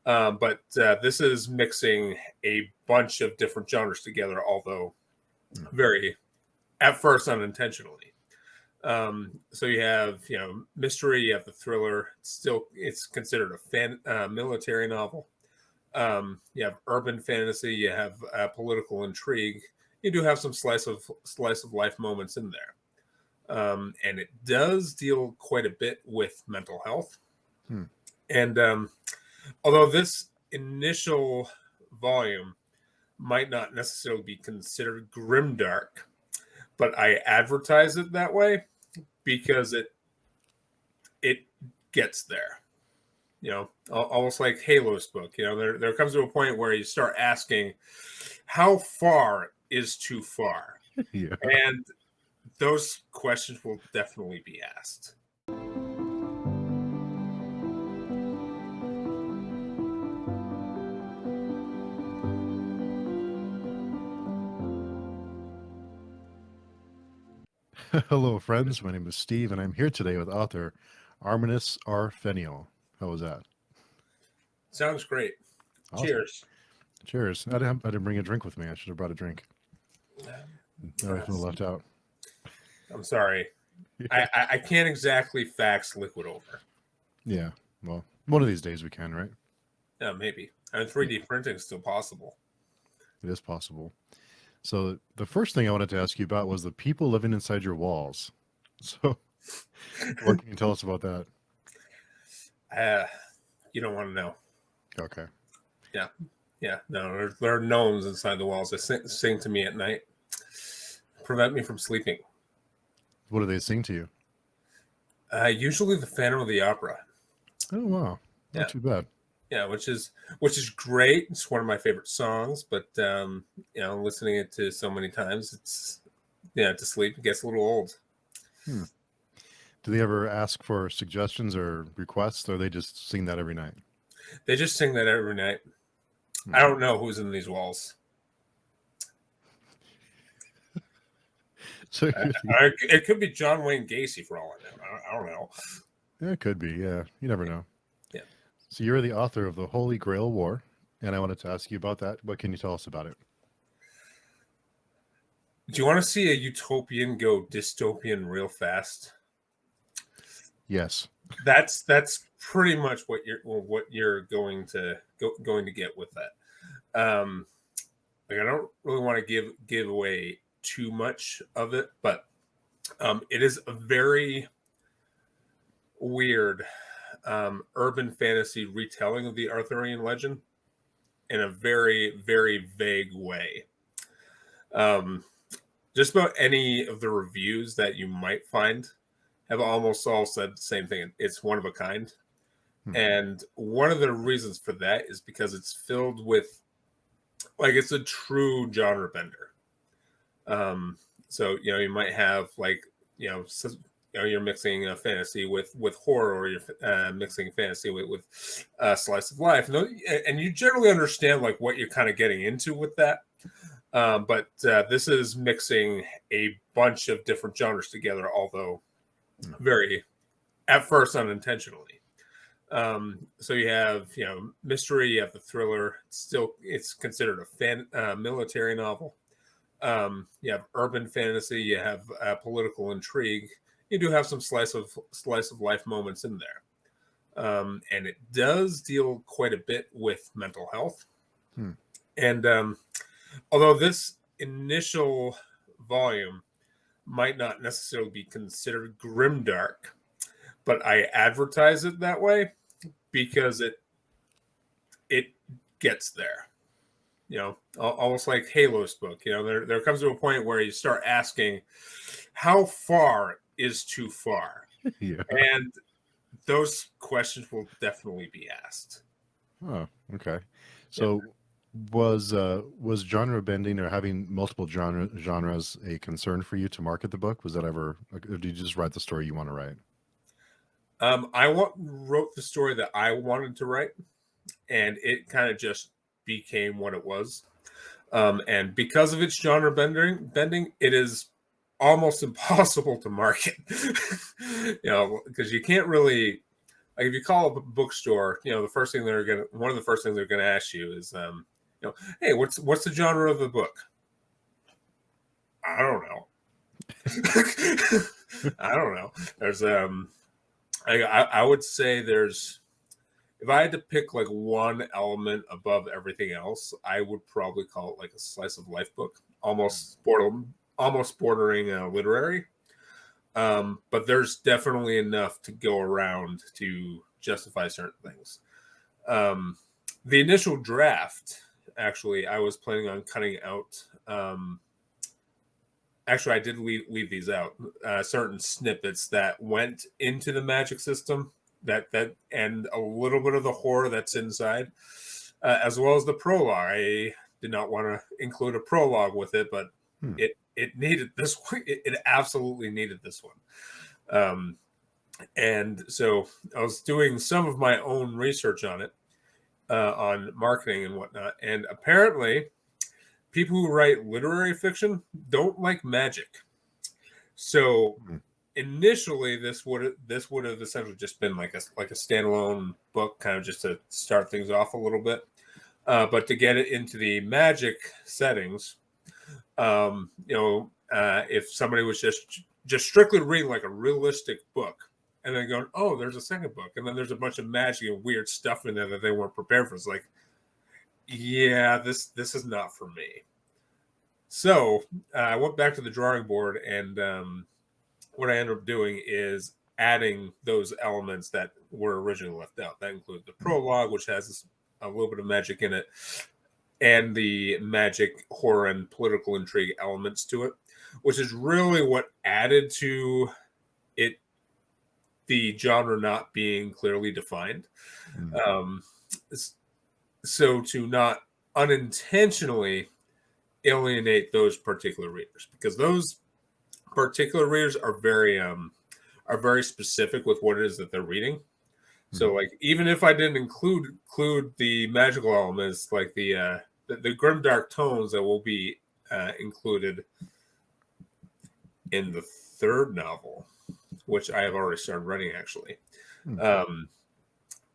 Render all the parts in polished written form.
But this is mixing a bunch of different genres together, although very, at first, unintentionally. So you have, mystery, you have the thriller. It's considered a military novel. You have urban fantasy, you have political intrigue. You do have some slice of life moments in there. And it does deal quite a bit with mental health. And although this initial volume might not necessarily be considered grimdark, but I advertise it that way because it gets there. Almost like Halo's book. There comes to a point where you start asking, how far is too far? Yeah. And those questions will definitely be asked. Hello, friends. My name is Steve, and I'm here today with author Armanis Ar-feinial. How was that? Sounds great. Awesome. Cheers. Cheers. I didn't bring a drink with me. I should have brought a drink. No, I feel left out. I'm sorry. I can't exactly fax liquid over. Yeah. Well, one of these days we can, right? Yeah, maybe. 3D printing is still possible. It is possible. So the first thing I wanted to ask you about was the people living inside your walls. So what can you tell us about that? You don't want to know. Okay. Yeah. No, there are gnomes inside the walls. They sing to me at night. Prevent me from sleeping. What do they sing to you? Usually the Phantom of the Opera. Oh, wow. Not too bad. Yeah, which is great. It's one of my favorite songs, but listening it to so many times, it's to sleep, it gets a little old. Do they ever ask for suggestions or requests, or they just sing that every night? They just sing that every night. I don't know who's in these walls. So it could be John Wayne Gacy for all I know. I don't know. It could be, yeah. You never know. Yeah. So you're the author of the Holy Grail War, and I wanted to ask you about that. What can you tell us about it? Do you want to see a utopian go dystopian real fast? Yes. That's pretty much what you're going to get with that. I don't really want to give away too much of it, but it is a very weird urban fantasy retelling of the Arthurian legend in a very, very vague way. Just about any of the reviews that you might find have almost all said the same thing. It's one of a kind. And one of the reasons for that is because it's filled with, it's a true genre bender. So, you might have you're mixing a fantasy with horror, or you're mixing fantasy with slice of life. And you generally understand what you're kind of getting into with that. But this is mixing a bunch of different genres together, although very, at first, unintentionally. So you have, mystery, you have the thriller. It's considered a military novel. You have urban fantasy, you have political intrigue. You do have some slice of life moments in there. And it does deal quite a bit with mental health. And although this initial volume might not necessarily be considered grimdark, but I advertise it that way because it gets there. Almost like Halo's book. There comes to a point where you start asking, how far is too far? Yeah. And those questions will definitely be asked. Oh, okay. So was genre bending or having multiple genres a concern for you to market the book? Was that ever, or did you just write the story you want to write? I wrote the story that I wanted to write, and it kind of just became what it was. And because of its genre bending, it is almost impossible to market. Because you can't really like if you call up a bookstore, you know, one of the first things they're gonna ask you is, you know, hey, what's the genre of the book? I don't know. I don't know. There's I would say there's, if I had to pick like one element above everything else, I would probably call it like a slice of life book, almost bordering literary. But there's definitely enough to go around to justify certain things. The initial draft, actually, I was planning on cutting out. Actually, I did leave these out. Certain snippets that went into the magic system, that and a little bit of the horror that's inside, as well as the prologue. I did not want to include a prologue with it, but it needed this one. It absolutely needed this one. And so I was doing some of my own research on it, on marketing and whatnot. And apparently, people who write literary fiction don't like magic. So initially, this would have essentially just been like a standalone book, kind of just to start things off a little bit. But to get it into the magic settings, you know, if somebody was just strictly reading like a realistic book, and then going, oh, there's a second book, and then there's a bunch of magic and weird stuff in there that they weren't prepared for. It's like, yeah, this is not for me. So I went back to the drawing board, and what I ended up doing is adding those elements that were originally left out. That includes the prologue, which has a little bit of magic in it, and the magic, horror, and political intrigue elements to it, which is really what added to it, the genre not being clearly defined. So to not unintentionally alienate those particular readers, because those particular readers are very specific with what it is that they're reading. So like, even if I didn't include the magical elements, like the grimdark tones that will be included in the third novel, which I have already started writing, actually,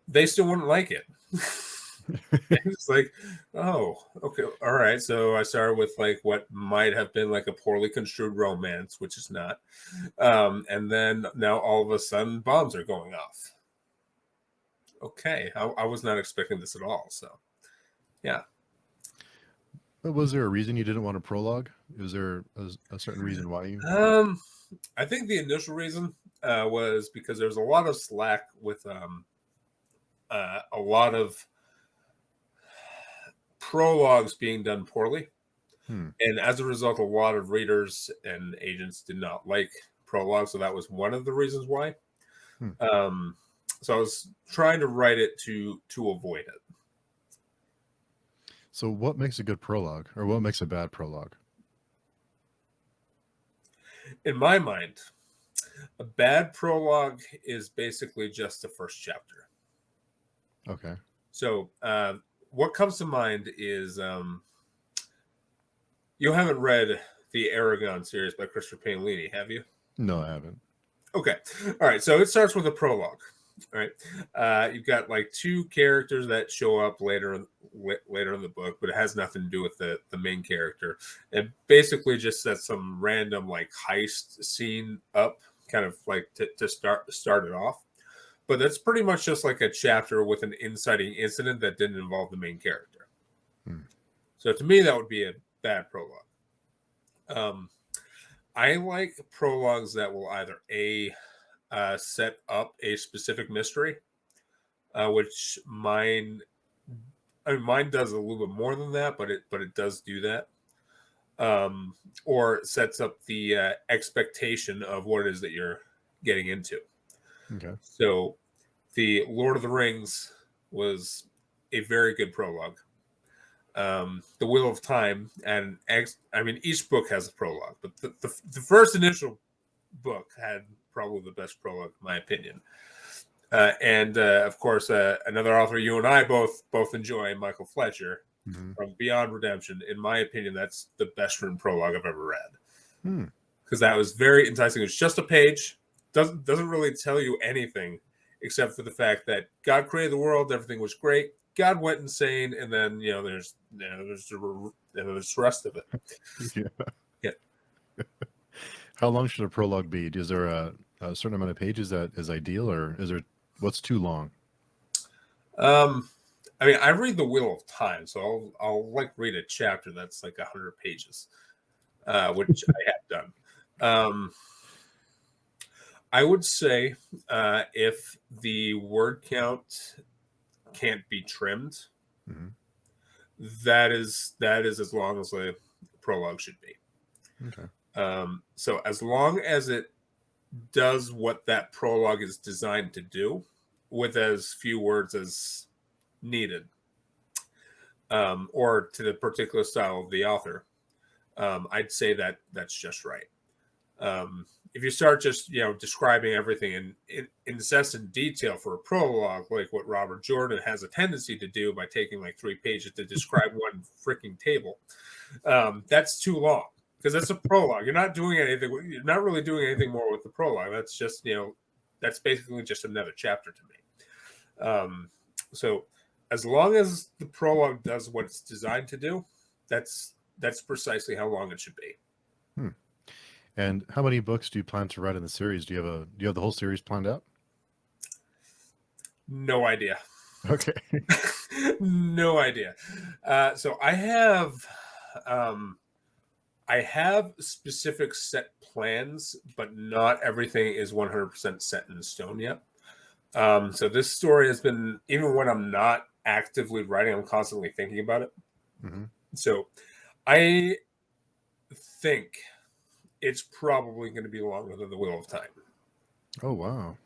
they still wouldn't like it. It's like, oh, okay, all right. So I started with like what might have been like a poorly construed romance, which is not. And then now all of a sudden bombs are going off. Okay, I was not expecting this at all. So, yeah. But was there a reason you didn't want a prologue? Is there a certain reason why you? I think the initial reason was because there's a lot of slack with a lot of prologues being done poorly. And as a result, a lot of readers and agents did not like prologue. So that was one of the reasons why. So I was trying to write it to avoid it. So what makes a good prologue, or what makes a bad prologue? In my mind, a bad prologue is basically just the first chapter. Okay. So what comes to mind is, you haven't read the Aragon series by Christopher Paolini, have you? No, I haven't. Okay. All right. So it starts with a prologue. All right. You've got like two characters that show up later in the book, but it has nothing to do with the main character. It basically just sets some random like heist scene up, kind of like to start it off. But that's pretty much just like a chapter with an inciting incident that didn't involve the main character. So to me, that would be a bad prologue. I like prologues that will either set up a specific mystery, which mine does a little bit more than that, but it does do that, or sets up the expectation of what it is that you're getting into. Okay. So the Lord of the Rings was a very good prologue. The Wheel of Time, and each book has a prologue, but the first initial book had probably the best prologue, in my opinion. And of course, another author you and I both enjoy, Michael Fletcher, from Beyond Redemption. In my opinion, that's the best written prologue I've ever read, because that was very enticing. It's just a page, doesn't really tell you anything except for the fact that God created the world, everything was great. God went insane, and then there's the rest of it. Yeah. Yeah. How long should a prologue be? Is there a certain amount of pages that is ideal, or is there what's too long? I mean, I read the Wheel of Time, so I'll like read a chapter that's like 100 pages, which I have done. I would say if the word count can't be trimmed, Mm-hmm. that is as long as a prologue should be. Okay. So as long as it does what that prologue is designed to do, with as few words as needed, or to the particular style of the author, I'd say that that's just right. If you start just describing everything in incessant detail for a prologue, like what Robert Jordan has a tendency to do by taking like 3 pages to describe one freaking table, that's too long, because that's a prologue. You're not doing anything. You're not really doing anything more with the prologue. That's just that's basically just another chapter to me. So as long as the prologue does what it's designed to do, that's precisely how long it should be. And how many books do you plan to write in the series? Do you have the whole series planned out? No idea. Okay. No idea. So I have specific set plans, but not everything is 100% set in stone yet. So this story has been, even when I'm not actively writing, I'm constantly thinking about it. Mm-hmm. So I think it's probably going to be longer than the Wheel of Time. Oh, wow.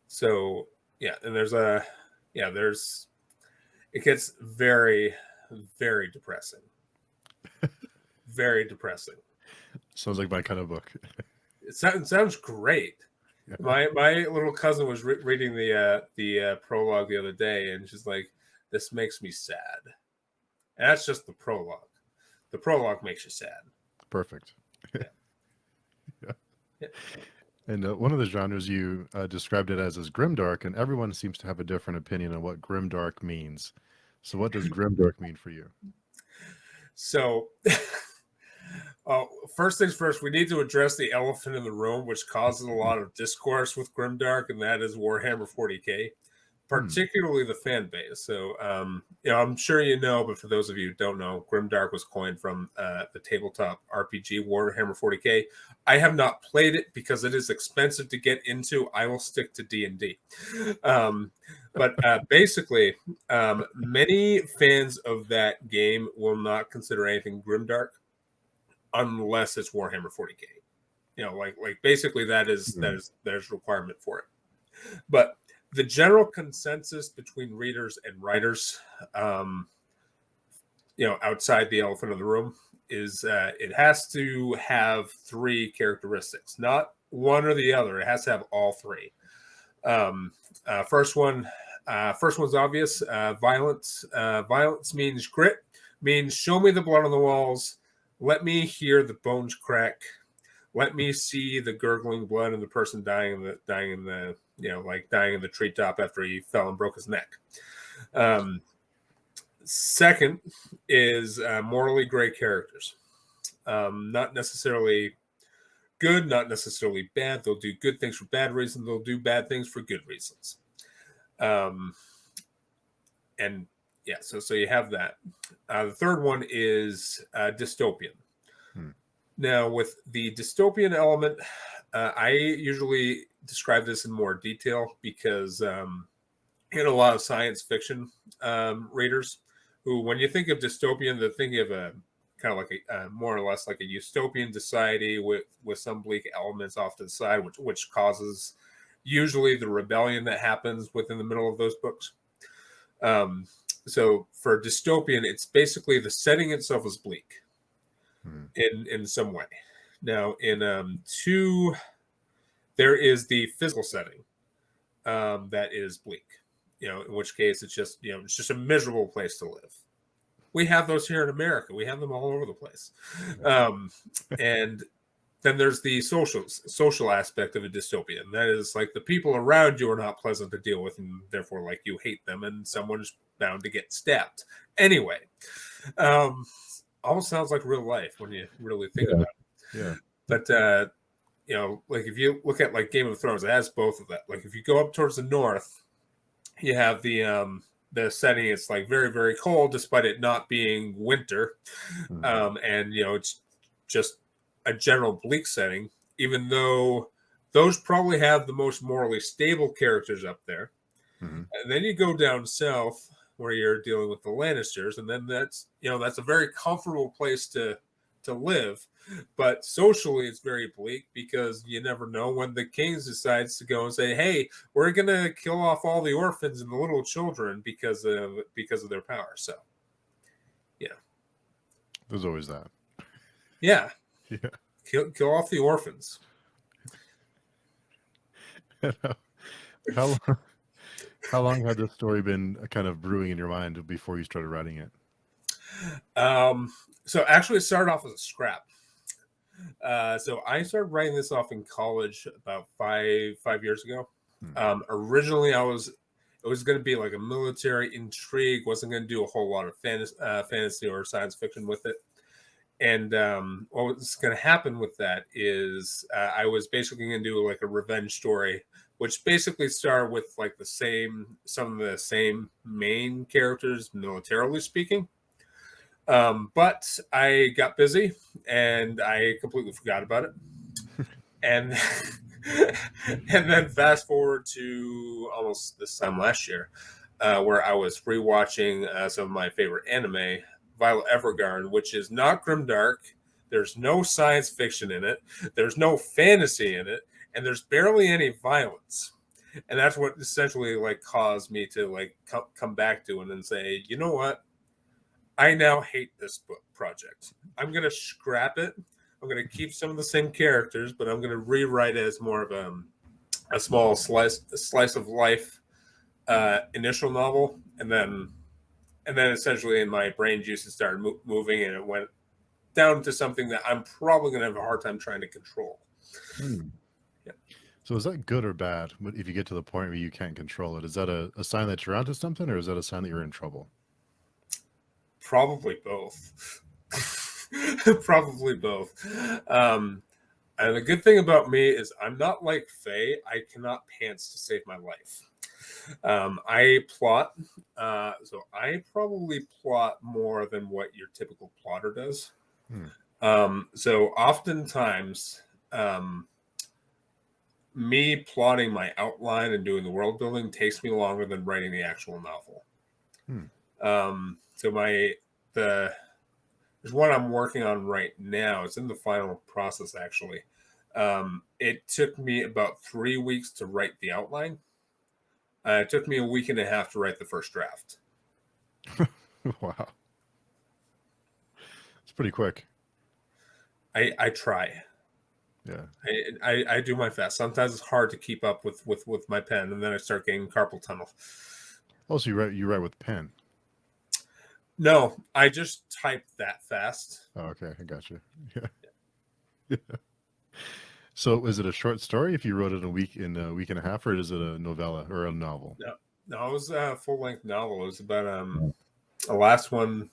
So yeah, and it gets very, very depressing. Very depressing. Sounds like my kind of book. It sounds great. Yeah. My little cousin was reading the prologue the other day, and she's like, "This makes me sad." And that's just the prologue. The prologue makes you sad. Perfect. Yeah. Yeah. And one of the genres you described it as Grimdark, and everyone seems to have a different opinion on what Grimdark means. So what does Grimdark mean for you? So, first things first, we need to address the elephant in the room, which causes a lot of discourse with Grimdark, and that is Warhammer 40K, particularly the fan base. So, I'm sure you know, but for those of you who don't know, Grimdark was coined from the tabletop RPG Warhammer 40K. I have not played it because it is expensive to get into. I will stick to D&D. But basically, many fans of that game will not consider anything Grimdark unless it's Warhammer 40K. Like basically there's requirement for it. But the general consensus between readers and writers, outside the elephant in the room, is it has to have 3 characteristics, not one or the other. It has to have all 3. First one's obvious. Violence. Violence means grit. Means show me the blood on the walls. Let me hear the bones crack. Let me see the gurgling blood and the person dying in the treetop after he fell and broke his neck. Second is morally gray characters. Not necessarily good, not necessarily bad. They'll do good things for bad reasons. They'll do bad things for good reasons. And yeah, so you have that. The third one is dystopian. Now, with the dystopian element, I usually describe this in more detail because in a lot of science fiction readers who, when you think of dystopian, they're thinking of a kind of like a more or less like a utopian society with some bleak elements off to the side, which causes usually the rebellion that happens within the middle of those books. So for dystopian, it's basically the setting itself is bleak in some way. Now in 2, there is the physical setting that is bleak. In which case it's just a miserable place to live. We have those here in America. We have them all over the place. And then there's the social aspect of a dystopia, and that is like the people around you are not pleasant to deal with, and therefore like you hate them, and someone's bound to get stabbed. Anyway, almost sounds like real life when you really think about it. Yeah. But you know, like if you look at like Game of Thrones, it has both of that. Like if you go up towards the north, you have the setting. It's like very, very cold, despite it not being winter. And you know, it's just a general bleak setting, even though those probably have the most morally stable characters up there. And then you go down south where you're dealing with the Lannisters, and then that's, you know, that's a very comfortable place to live. But socially it's very bleak because you never know when the king decides to go and say, hey, we're gonna kill off all the orphans and the little children because of their power. So yeah, There's always that. yeah, Yeah. kill off the orphans. How long had this story been kind of brewing in your mind before you started writing it? So actually it started off as a scrap. So I started writing this off in college about five years ago. Originally it was going to be like a military intrigue, wasn't going to do a whole lot of fantasy or science fiction with it. And what was going to happen with that is I was basically going to do like a revenge story, which basically started with like some of the same main characters, militarily speaking. But I got busy and I completely forgot about it. And and then fast forward to almost this time last year, where I was rewatching some of my favorite anime, Violet Evergarden, which is not grimdark. There's no science fiction in it. There's no fantasy in it, and there's barely any violence. And that's what essentially like caused me to like come back to it and say, you know what? I now hate this book project. I'm gonna scrap it. I'm gonna keep some of the same characters, but I'm gonna rewrite it as more of a small slice of life initial novel, and then essentially in my brain juices started moving, and it went down to something that I'm probably going to have a hard time trying to control. Yeah. So is that good or bad? If you get to the point where you can't control it, is that a sign that you're onto something, or is that a sign that you're in trouble? Probably both. Probably both. And the good thing about me is I'm not like Faye. I cannot pants to save my life. I plot, so I probably plot more than what your typical plotter does. So oftentimes, me plotting my outline and doing the world building takes me longer than writing the actual novel. So there's one I'm working on right now. It's in the final process, actually. It took me about 3 weeks to write the outline. It took me a week and a half to write the first draft. Wow. It's pretty quick. I try. Yeah. I do my best. Sometimes it's hard to keep up with my pen, and then I start getting carpal tunnel. Also, you write with pen. No, I just type that fast. Oh, okay, I got you. Yeah. So, is it a short story if you wrote it in a week and a half, or is it a novella or a novel? No, it was a full length novel. It was about the last one.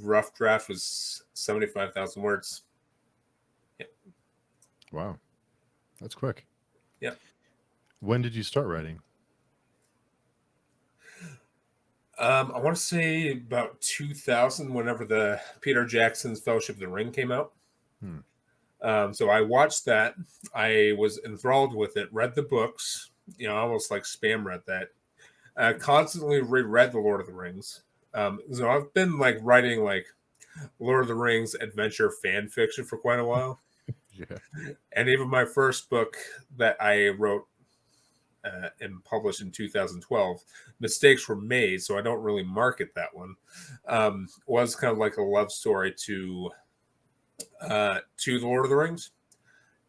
Rough draft was 75,000 words. Yeah. Wow, that's quick. Yeah. When did you start writing? I want to say about 2000, whenever the Peter Jackson's Fellowship of the Ring came out. So I watched that. I was enthralled with it, read the books, almost like spam read that. Constantly reread The Lord of the Rings. So I've been like writing like Lord of the Rings adventure fan fiction for quite a while. Yeah. And even my first book that I wrote and published in 2012, mistakes were made, so I don't really market that one. Was kind of like a love story to The Lord of the Rings.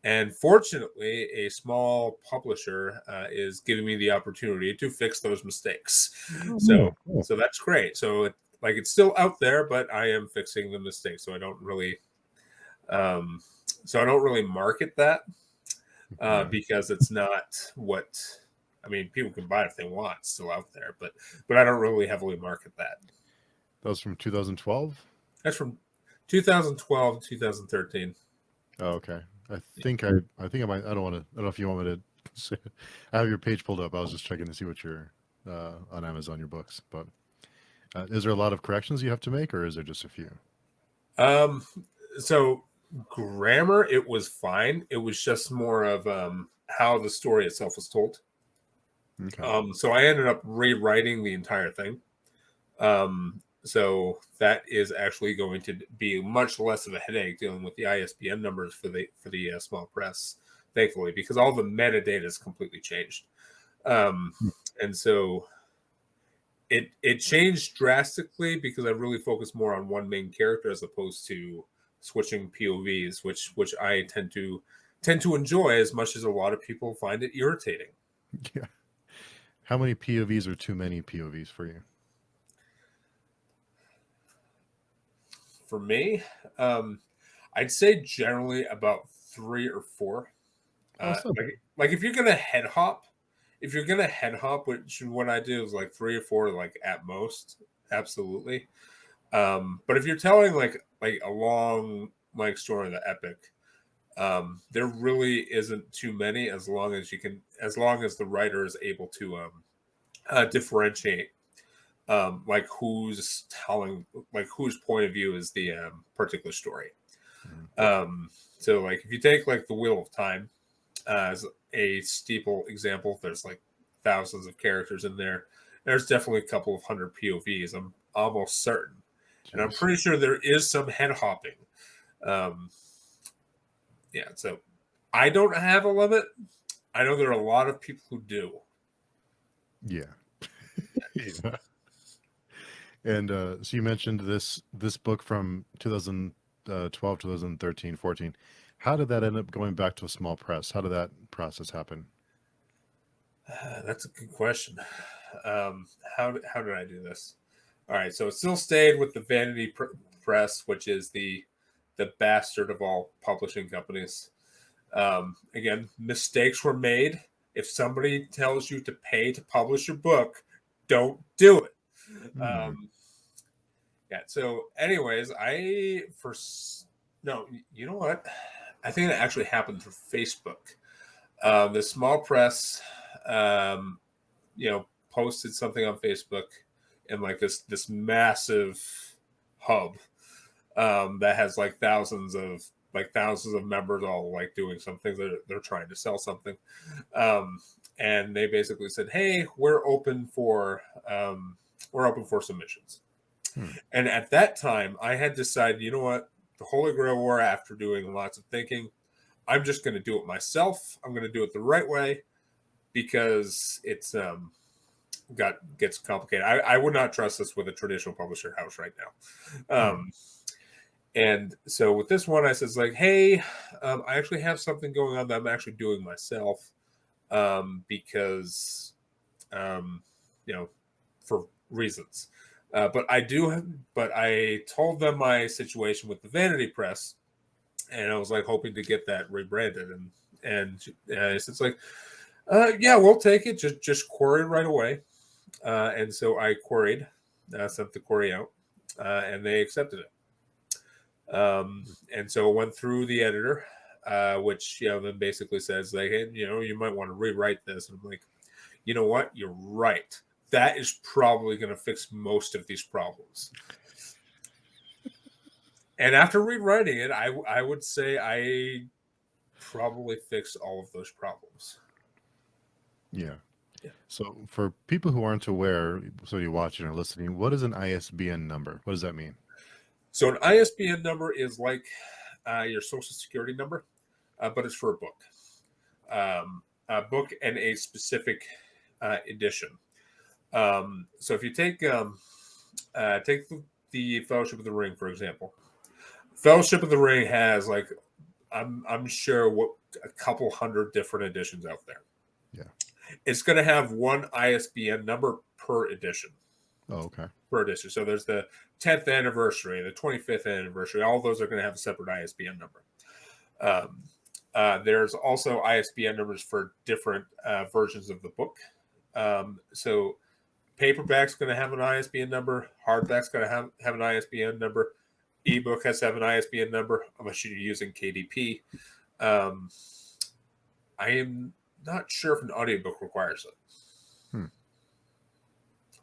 And fortunately, a small publisher is giving me the opportunity to fix those mistakes. So that's great. So it's still out there, but I am fixing the mistakes. So I don't really So I don't really market that Yeah. because it's not what, I mean, people can buy it if they want, it's still out there, but I don't really heavily market that. That was from 2012? That's from 2012 to 2013. Oh, okay. I think I might. I don't want to. I don't know if you want me to say it. I have your page pulled up. I was just checking to see what you're on Amazon, your books. But is there a lot of corrections you have to make, or is there just a few? So grammar, it was fine. It was just more of how the story itself was told. Okay. So I ended up rewriting the entire thing. So that is actually going to be much less of a headache dealing with the ISBN numbers for the small press, thankfully, because all the metadata is completely changed. And so it changed drastically because I really focused more on one main character as opposed to switching POVs, which I tend to enjoy as much as a lot of people find it irritating. Yeah. How many POVs are too many POVs for you? For me, I'd say generally about 3 or 4. Oh, so Like if you're gonna head hop, which what I do is like 3 or 4, like at most, absolutely. But if you're telling like a long like story, the epic, there really isn't too many as long as the writer is able to differentiate like who's telling, like whose point of view is the particular story. So like if you take like the Wheel of Time as a steeple example, there's like thousands of characters in there. There's definitely a couple of hundred POVs. I'm almost certain, and I'm jeez. pretty sure there is some head hopping. Um, yeah, so I don't have a limit. I know there are a lot of people who do. Yeah. Yeah. And so you mentioned this book from 2012, 2013, 14. How did that end up going back to a small press? How did that process happen? That's a good question. How did I do this? All right, so it still stayed with the Vanity Press, which is the bastard of all publishing companies. Again, mistakes were made. If somebody tells you to pay to publish your book, don't do it. Hmm. Yeah. So, anyways, no, you know what? I think it actually happened through Facebook. The small press, um, posted something on Facebook in like this massive hub that has like thousands of members all like doing something. They're trying to sell something, and they basically said, "Hey, we're open for submissions." Hmm. And at that time, I had decided, you know what, the Holy Grail War. After doing lots of thinking, I'm just going to do it myself. I'm going to do it the right way because it's gets complicated. I would not trust this with a traditional publisher house right now. Yeah. And so with this one, I says like, hey, I actually have something going on that I'm actually doing myself because, um, for reasons. But I told them my situation with the Vanity Press, and I was like hoping to get that rebranded, and it's like, yeah, we'll take it. Just query right away. And so I queried, sent the query out, and they accepted it. And so it went through the editor, which then basically says like, hey, you might want to rewrite this. And I'm like, you know what? You're right. That is probably going to fix most of these problems. And after rewriting it, I would say I probably fixed all of those problems. Yeah. Yeah. So for people who aren't aware, so you're watching or listening, what is an ISBN number? What does that mean? So an ISBN number is like your social security number, but it's for a book and a specific edition. So if you take the Fellowship of the Ring, for example, Fellowship of the Ring has like I'm sure what a couple hundred different editions out there. Yeah. It's going to have one ISBN number per edition. Oh, okay. Per edition. So there's the 10th anniversary, the 25th anniversary. All those are going to have a separate ISBN number. Um, there's also ISBN numbers for different versions of the book. So paperback's going to have an ISBN number. Hardback's going to have an ISBN number. Ebook has to have an ISBN number unless you're using KDP. I am not sure if an audiobook requires it.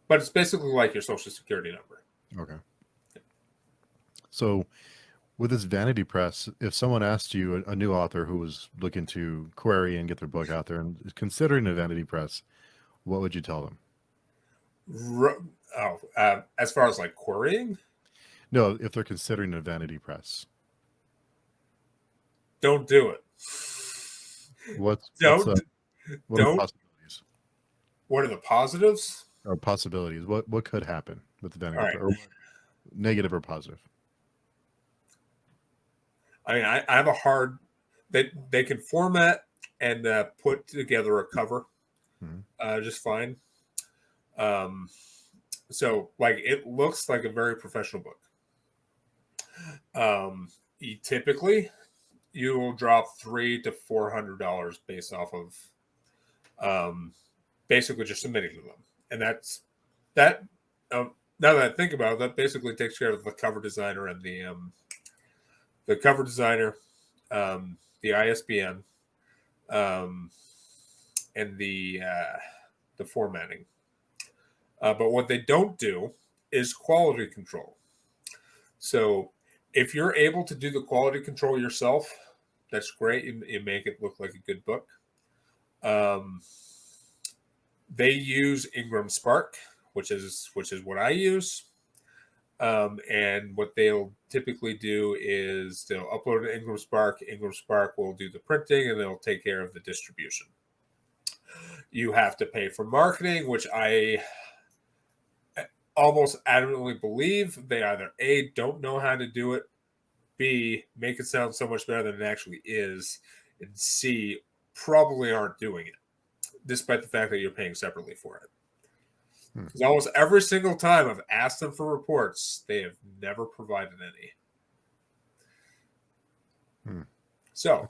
But it's basically like your social security number. Okay. So with this Vanity Press, if someone asked you, a new author who was looking to query and get their book out there and is considering a Vanity Press, what would you tell them? As far as like querying? No, if they're considering a Vanity Press. Don't do it. What Don't. are the possibilities? What are the positives? Or possibilities? What could happen with the Vanity Press? Or negative or positive? I mean, I have a hard... They can format and put together a cover just fine. So, like, it looks like a very professional book. You will drop $300 to $400 based off of basically just submitting to them, and that's that. Now that I think about it, that basically takes care of the cover designer and the cover designer, the ISBN, and the formatting. But what they don't do is quality control. So if you're able to do the quality control yourself, that's great. You make it look like a good book. They use Ingram Spark, which is what I use. And what they'll typically do is they'll upload to Ingram Spark. Ingram Spark will do the printing, and they'll take care of the distribution. You have to pay for marketing, which I almost adamantly believe they either A, don't know how to do it, B, make it sound so much better than it actually is, and C, probably aren't doing it, despite the fact that you're paying separately for it. Because almost every single time I've asked them for reports, they have never provided any. So,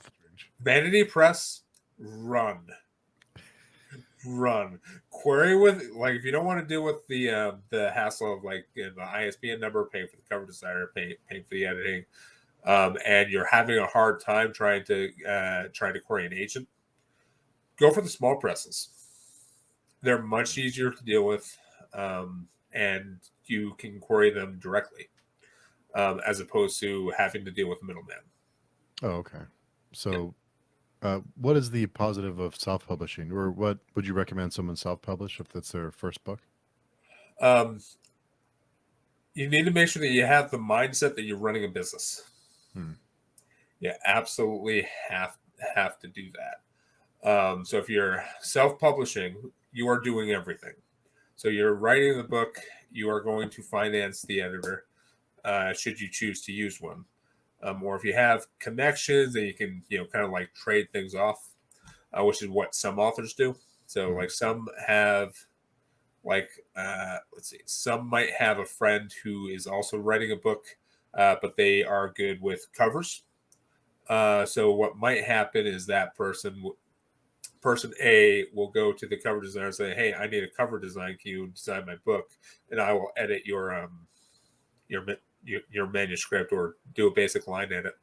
Vanity Press, run. Query with, like, if you don't want to deal with the hassle of like the ISBN number, paying for the cover designer, paying for the editing, and you're having a hard time trying to query an agent, go for the small presses. They're much easier to deal with, and you can query them directly, as opposed to having to deal with a middleman. Oh, okay. So, what is the positive of self-publishing, or what would you recommend someone self-publish if that's their first book? You need to make sure that you have the mindset that you're running a business. You absolutely have to do that. So if you're self-publishing, you are doing everything. So you're writing the book, you are going to finance the editor, should you choose to use one. Or if you have connections and you can, kind of like trade things off, which is what some authors do. So like some have, like, some might have a friend who is also writing a book, but they are good with covers. So what might happen is that person A will go to the cover designer and say, "Hey, I need a cover design. Can you design my book? And I will edit your manuscript or do a basic line edit."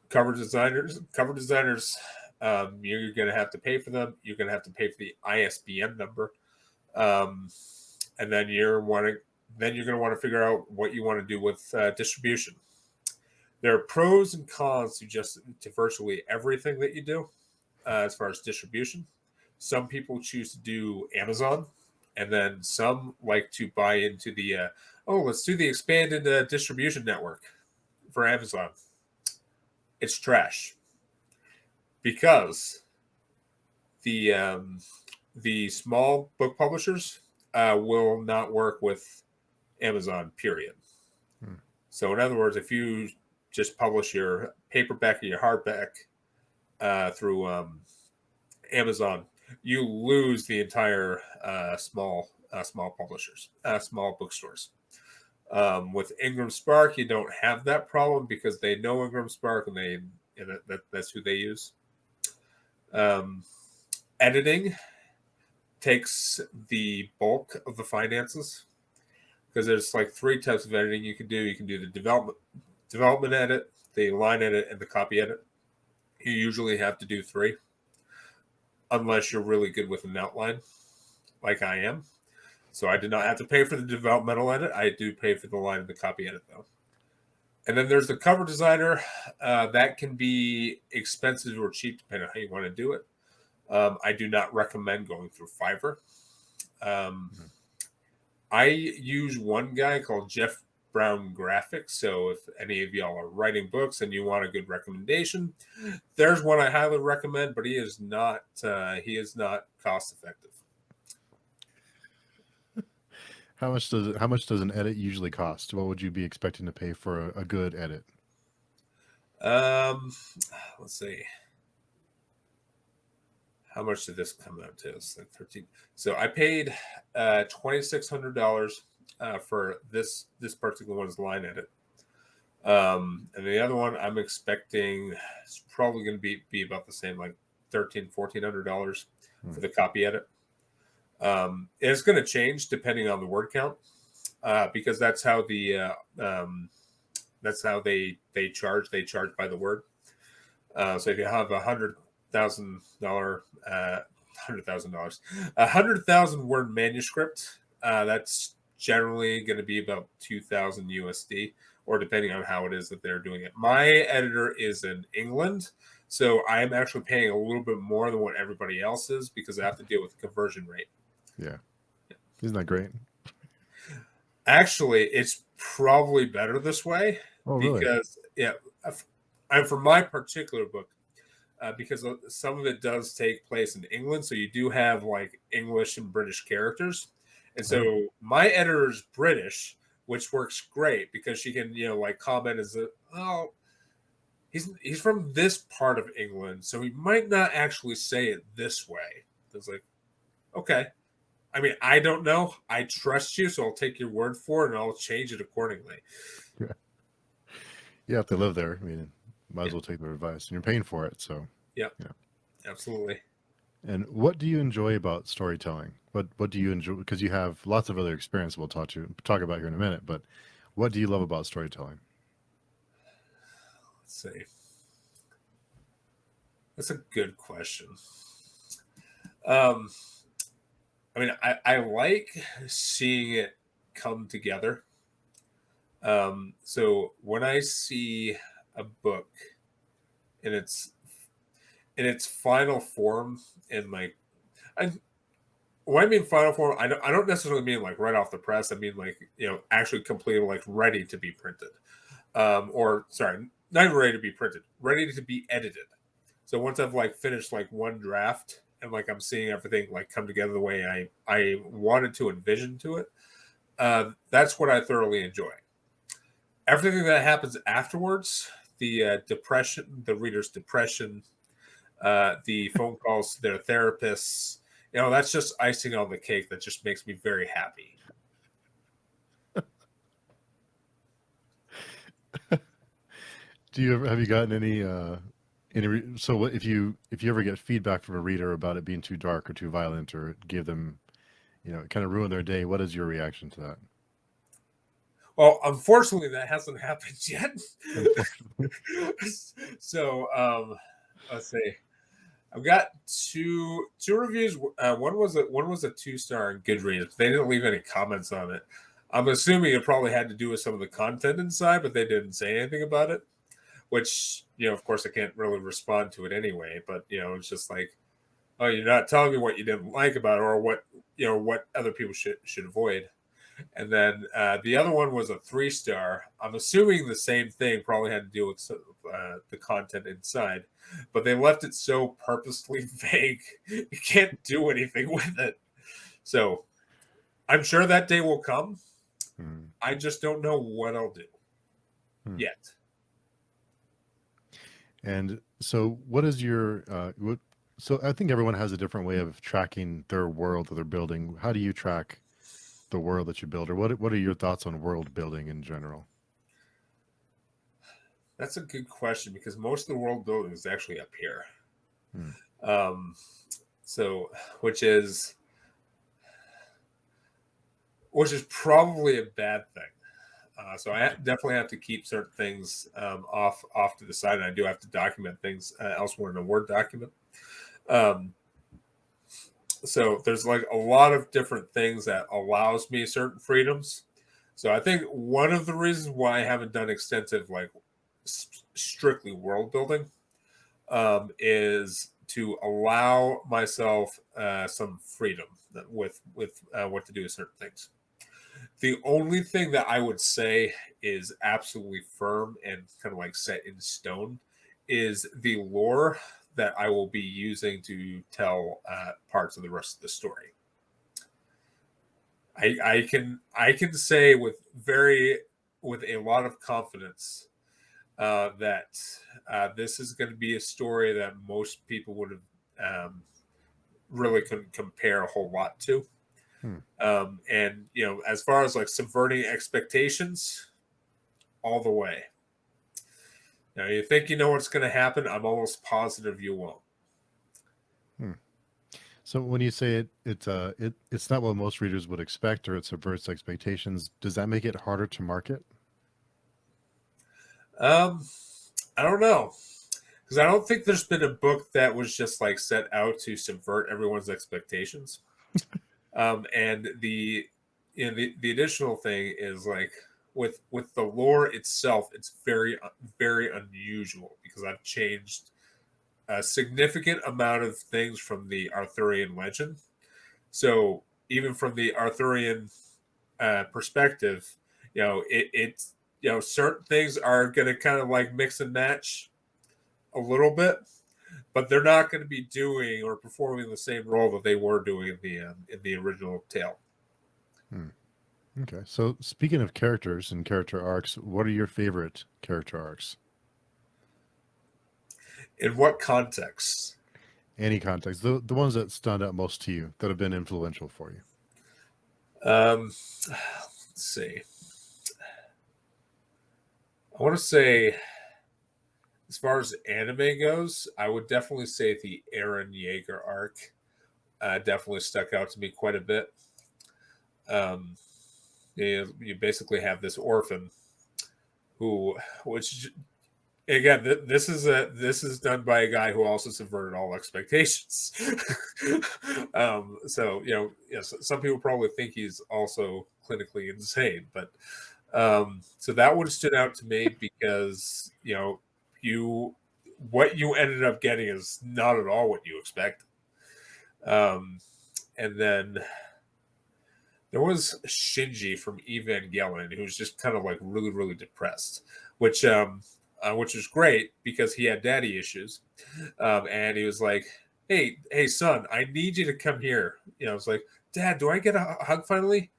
Cover designers, you're going to have to pay for them. You're going to have to pay for the ISBN number, and then you're going to want to figure out what you want to do with distribution. There are pros and cons to virtually everything that you do as far as distribution. Some people choose to do Amazon, and then some like to buy into the let's do the expanded distribution network for Amazon. It's trash because the small book publishers will not work with Amazon, period. So in other words, if you just publish your paperback or your hardback through Amazon, you lose the entire small publishers, small bookstores. With Ingram Spark, you don't have that problem because they know Ingram Spark and that's who they use. Editing takes the bulk of the finances because there's like 3 types of editing you can do. You can do the development edit, the line edit, and the copy edit. You usually have to do 3 unless you're really good with an outline like I am. So I did not have to pay for the developmental edit. I do pay for the line and the copy edit, though. And then there's the cover designer. That can be expensive or cheap, depending on how you want to do it. I do not recommend going through Fiverr. I use one guy called Jeff Brown Graphics. So if any of y'all are writing books and you want a good recommendation, there's one I highly recommend, but he is not cost effective. How much does an edit usually cost? What would you be expecting to pay for a good edit? Let's see. How much did this come out to? It's like 13. So I paid $2,600 for this particular one's line edit. And the other one I'm expecting is probably going to be about the same, like $1,400 for the copy edit. It's going to change depending on the word count, because that's how they charge. They charge by the word. So if you have $100,000 word manuscript, that's generally going to be about 2,000 USD, or depending on how it is that they're doing it. My editor is in England, so I'm actually paying a little bit more than what everybody else is because I have to deal with the conversion rate. Yeah. Isn't that great? Actually, it's probably better this way. Oh, really? Because, I'm for my particular book, because some of it does take place in England, so you do have like English and British characters. And so my editor is British, which works great because she can, like comment as he's from this part of England, so he might not actually say it this way. It's like, okay. I mean, I don't know. I trust you, so I'll take your word for it, and I'll change it accordingly. Yeah. You have to live there. I mean, might as well take their advice, and you're paying for it. So, yeah, absolutely. And what do you enjoy about storytelling? What do you enjoy? Because you have lots of other experience we'll talk about here in a minute. But what do you love about storytelling? Let's see. That's a good question. I mean, I like seeing it come together. So when I see a book in its final form, and like, when I mean final form, I don't necessarily mean like right off the press. I mean like, actually completely like ready to be printed, or sorry, not even ready to be printed, ready to be edited. So once I've like finished like one draft, and like I'm seeing everything like come together the way I wanted to envision to it, that's what I thoroughly enjoy. Everything that happens afterwards, the depression, the reader's depression, the phone calls to their therapists, that's just icing on the cake. That just makes me very happy. Have you gotten any so if you ever get feedback from a reader about it being too dark or too violent, or give them, kind of ruin their day, what is your reaction to that? Well, unfortunately, that hasn't happened yet. So let's see. I've got two reviews. One was a 2-star in Goodreads. They didn't leave any comments on it. I'm assuming it probably had to do with some of the content inside, but they didn't say anything about it. Which, of course, I can't really respond to it anyway. But it's just like, oh, you're not telling me what you didn't like about it, or what what other people should avoid. And then the other one was a 3-star. I'm assuming the same thing probably had to do with the content inside, but they left it so purposely vague. You can't do anything with it. So I'm sure that day will come. I just don't know what I'll do yet. And so what is your, so I think everyone has a different way of tracking their world that they're building. How do you track the world that you build, or what are your thoughts on world building in general? That's a good question, because most of the world building is actually up here. Hmm. So, which is probably a bad thing. So I definitely have to keep certain things off to the side, and I do have to document things elsewhere in a Word document. So there's like a lot of different things that allows me certain freedoms. So I think one of the reasons why I haven't done extensive like strictly world building is to allow myself some freedom with what to do with certain things. The only thing that I would say is absolutely firm and kind of like set in stone is the lore that I will be using to tell parts of the rest of the story. I can say with a lot of confidence that this is going to be a story that most people would have really couldn't compare a whole lot to. And as far as like subverting expectations, all the way. Now, you think you know what's going to happen? I'm almost positive you won't. So when you say it's not what most readers would expect, or it subverts expectations, does that make it harder to market? I don't know, because I don't think there's been a book that was just like set out to subvert everyone's expectations. And the additional thing is like with the lore itself, it's very very unusual, because I've changed a significant amount of things from the Arthurian legend. So even from the Arthurian perspective, it's certain things are going to kind of like mix and match a little bit, but they're not going to be doing or performing the same role that they were doing in the original tale. Okay, so speaking of characters and character arcs, what are your favorite character arcs? In what context? Any context, the ones that stand out most to you, that have been influential for you. Let's see. I want to say, as far as anime goes, I would definitely say the Eren Yeager arc definitely stuck out to me quite a bit. You basically have this orphan which again, this is done by a guy who also subverted all expectations. So yes, some people probably think he's also clinically insane, but so that one stood out to me, because what you ended up getting is not at all what you expected. And then there was Shinji from Evangelion, who was just kind of like really, really depressed, which was great, because he had daddy issues, and he was like, "Hey, son, I need you to come here." I was like, "Dad, do I get a hug finally?"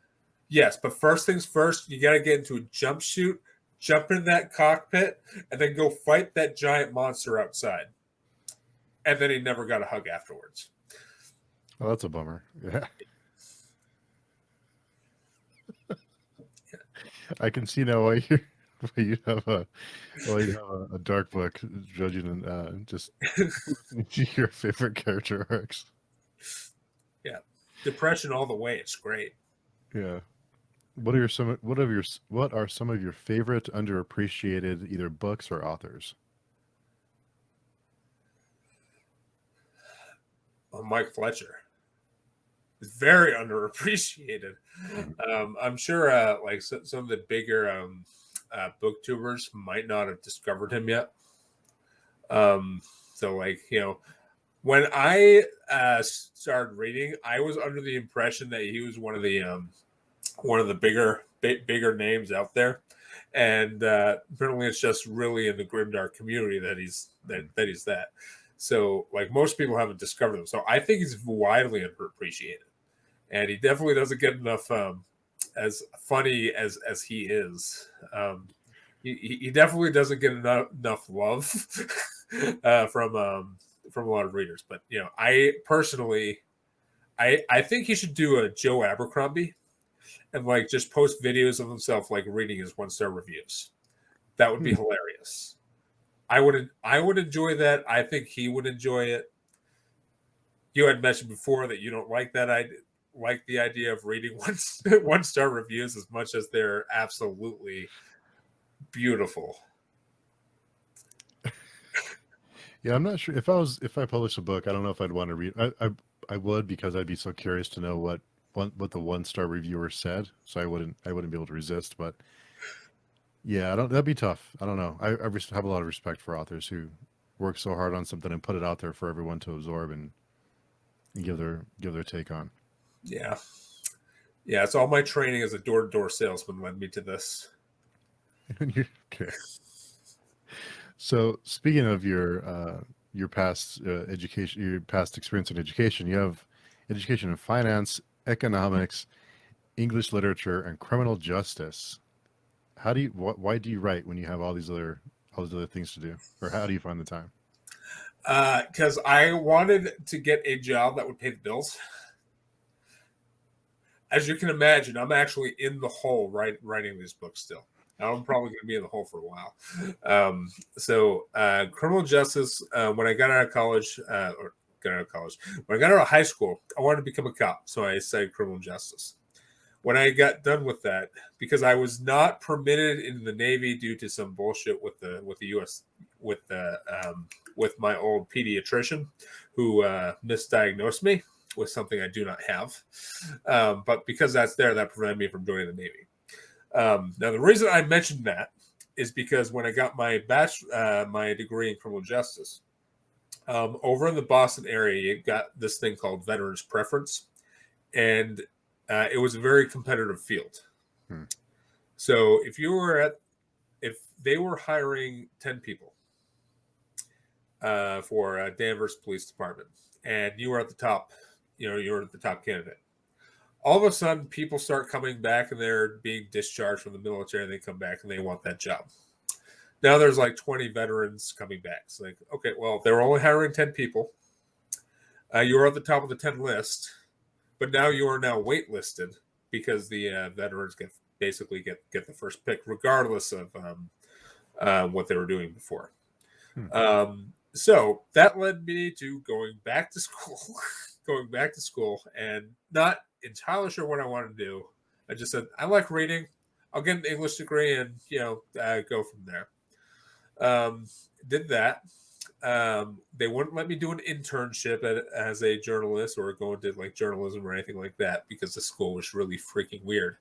"Yes, but first things first, you got to get into a jump chute, jump in that cockpit, and then go fight that giant monster outside." And then he never got a hug afterwards. Oh, that's a bummer. Yeah. I can see now why you have a dark book judging and just your favorite character arcs. Yeah, depression all the way. It's great. Yeah. What are some of your favorite underappreciated either books or authors? Mike Fletcher is very underappreciated. I'm sure like some of the bigger booktubers might not have discovered him yet. So like when I started reading, I was under the impression that he was one of the bigger names out there, and apparently it's just really in the Grimdark community that he's that. So like most people haven't discovered him. So I think he's widely underappreciated, and he definitely doesn't get enough as funny as he is. He definitely doesn't get enough love from a lot of readers. But I personally, I think he should do a Joe Abercrombie, and like just post videos of himself like reading his 1-star reviews. That would be hilarious. I would enjoy that. I think he would enjoy it. You had mentioned before that you don't like that. I like the idea of reading 1-star reviews as much as they're absolutely beautiful. Yeah, I'm not sure if I published a book, I don't know if I'd want to read. I would, because I'd be so curious to know what the 1-star reviewer said. So I wouldn't be able to resist. But yeah, that'd be tough. I don't know. I have a lot of respect for authors who work so hard on something and put it out there for everyone to absorb and give their take on. Yeah. Yeah, it's all my training as a door-to-door salesman led me to this. Okay. So speaking of your past education, your past experience in education, you have education in finance, economics, English literature, and criminal justice. Why do you write when you have all these other things to do, or how do you find the time? Because I wanted to get a job that would pay the bills. As you can imagine, I'm actually in the hole writing these books still. I'm probably going to be in the hole for a while. So criminal justice, when I got out of college, when I got out of high school, I wanted to become a cop. So I studied criminal justice. When I got done with that, because I was not permitted in the Navy due to some bullshit with the U.S. with my old pediatrician who misdiagnosed me with something I do not have. But because that's there, that prevented me from joining the Navy. Now, the reason I mentioned that is because when I got my my degree in criminal justice, over in the Boston area, you got this thing called veterans preference, and it was a very competitive field. So if they were hiring 10 people for Danvers Police Department, and you were at the top, you're the top candidate. All of a sudden, people start coming back and they're being discharged from the military. And they come back and they want that job. Now there's like 20 veterans coming back. It's like, okay, well, they were only hiring 10 people. You were at the top of the 10 list, but now you are now waitlisted because the veterans get the first pick, regardless of what they were doing before. So that led me to going back to school, and not entirely sure what I wanted to do. I just said, I like reading. I'll get an English degree and, go from there. Did that. They wouldn't let me do an internship as a journalist or go into like journalism or anything like that because the school was really freaking weird.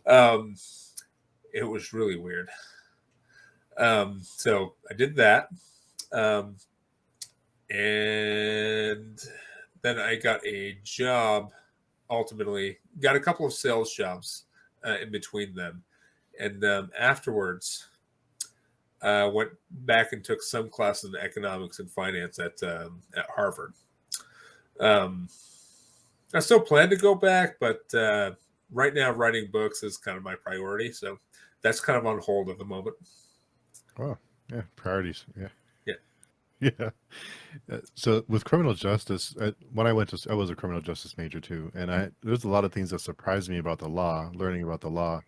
It was really weird. So I did that. And then I got a job, ultimately got a couple of sales jobs in between them. And afterwards, went back and took some classes in economics and finance at Harvard. I still plan to go back, but right now writing books is kind of my priority. So that's kind of on hold at the moment. Oh, yeah. Priorities. Yeah. Yeah. Yeah. So with criminal justice, when I was a criminal justice major too. And there's a lot of things that surprised me about the law, learning about the law,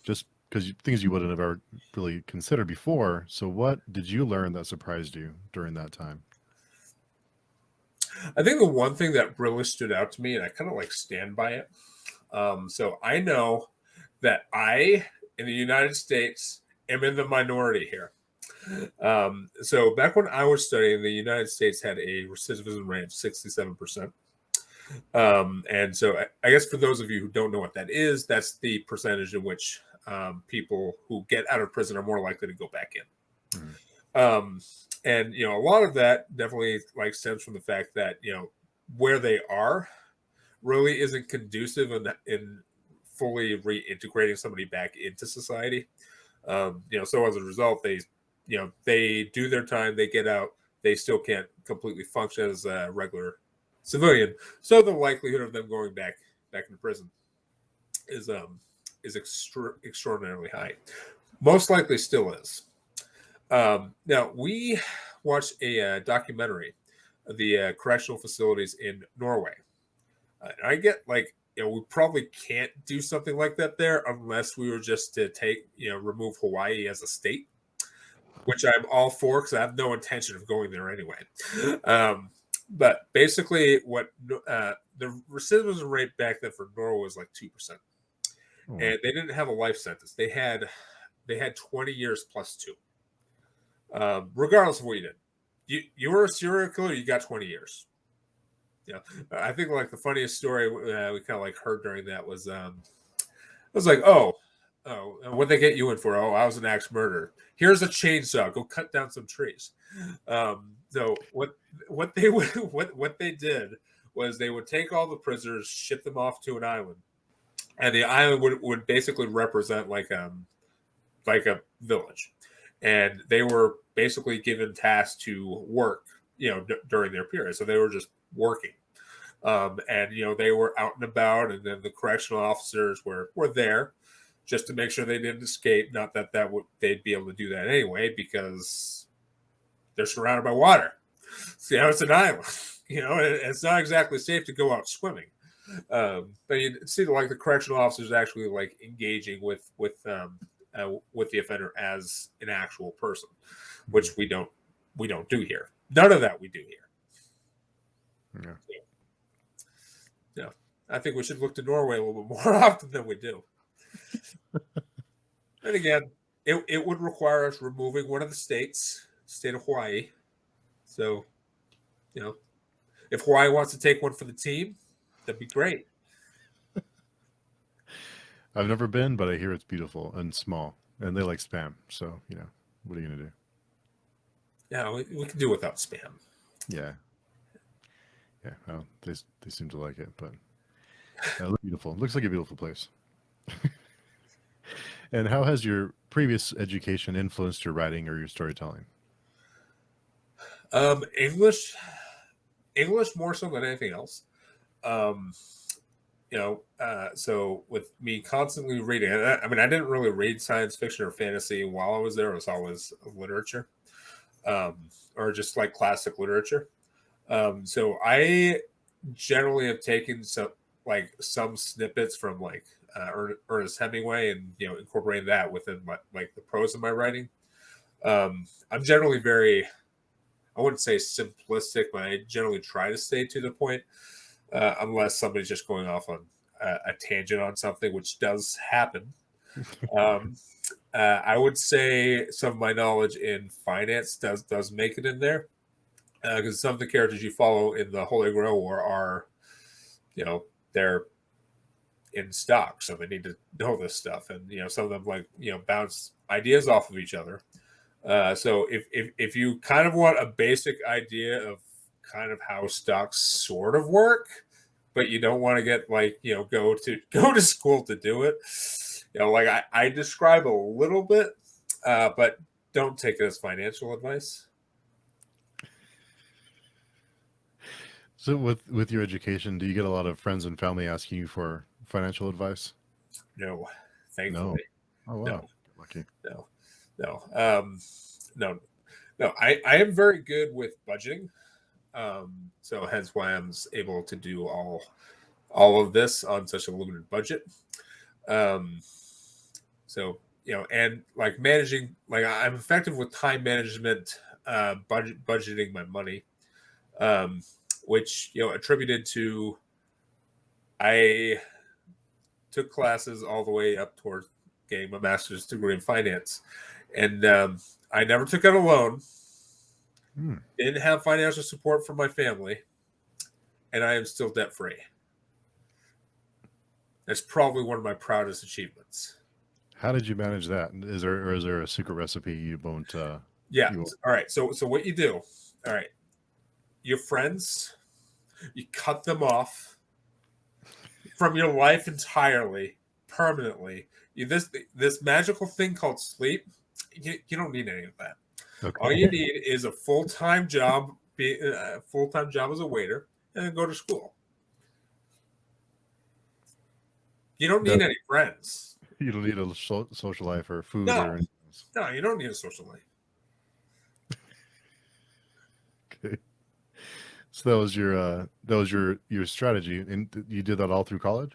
just because things you wouldn't have ever really considered before. So what did you learn that surprised you during that time? I think the one thing that really stood out to me, and I kind of like stand by it. So I know that I, in the United States, am in the minority here. So back when I was studying, the United States had a recidivism rate of 67%. And so I guess for those of you who don't know what that is, that's the percentage in which people who get out of prison are more likely to go back in. And, a lot of that definitely like stems from the fact that, where they are really isn't conducive in fully reintegrating somebody back into society. So as a result, they do their time, they get out, they still can't completely function as a regular civilian. So the likelihood of them going back into prison is extraordinarily high. Most likely still is. Now, we watched a documentary of the correctional facilities in Norway. I get like we probably can't do something like that there unless we were just to remove Hawaii as a state, which I'm all for because I have no intention of going there anyway. But basically, what the recidivism rate back then for Norway was like 2%, and they didn't have a life sentence. They had 20 years plus 2, regardless of what you did. You were a serial killer, you got 20 years. Yeah, I think like the funniest story we kind of like heard during that was it was like, oh, what they get you in for? Oh, I was an axe murderer. Here's a chainsaw. Go cut down some trees. So what they did was they would take all the prisoners, ship them off to an island, and the island would basically represent like a village, and they were basically given tasks to work, during their period. So they were just working, and they were out and about, and then the correctional officers were there just to make sure they didn't escape. Not that they'd be able to do that anyway because they're surrounded by water. See how it's an island, it's not exactly safe to go out swimming. But you see, like the correctional officers actually like engaging with the offender as an actual person, which we don't do here. None of that we do here. Yeah. Yeah, I think we should look to Norway a little bit more often than we do. And again, it would require us removing one of the states, state of Hawaii. So, if Hawaii wants to take one for the team, that'd be great. I've never been, but I hear it's beautiful and small, and they like spam. So, what are you gonna do? Yeah, we can do without spam. Yeah. Well, they seem to like it, but it looks beautiful. It looks like a beautiful place. And how has your previous education influenced your writing or your storytelling? English more so than anything else. So with me constantly reading, I didn't really read science fiction or fantasy while I was there. It was always literature, or just like classic literature. So I generally have taken some snippets from like Ernest Hemingway and incorporating that within the prose of my writing. I'm generally very, I wouldn't say simplistic, but I generally try to stay to the point, unless somebody's just going off on a tangent on something, which does happen. I would say some of my knowledge in finance does make it in there, because some of the characters you follow in the Holy Grail War are, they're in stock, so they need to know this stuff, and some of them bounce ideas off of each other. So if you kind of want a basic idea of kind of how stocks sort of work, but you don't want to get go to school to do it, I describe a little bit, but don't take it as financial advice. So with your education, do you get a lot of friends and family asking you for financial advice? No, thankfully. No. Oh wow, no. Lucky. No. I am very good with budgeting, so hence why I'm able to do all of this on such a limited budget. So and like managing, I'm effective with time management, budgeting my money, which attributed to I took classes all the way up towards getting my master's degree in finance, and I never took out a loan. Didn't have financial support from my family, and I am still debt free. That's probably one of my proudest achievements. How did you manage that? Is there a secret recipe you won't? Yeah. All right. So what you do? All right. Your friends, you cut them off from your life entirely, permanently. This magical thing called sleep. You don't need any of that. Okay. All you need is a full-time job, as a waiter, and then go to school. You don't need any friends. You don't need a social life or food. No, or anything else. No, you don't need a social life. Okay. So that was your strategy, and you did that all through college?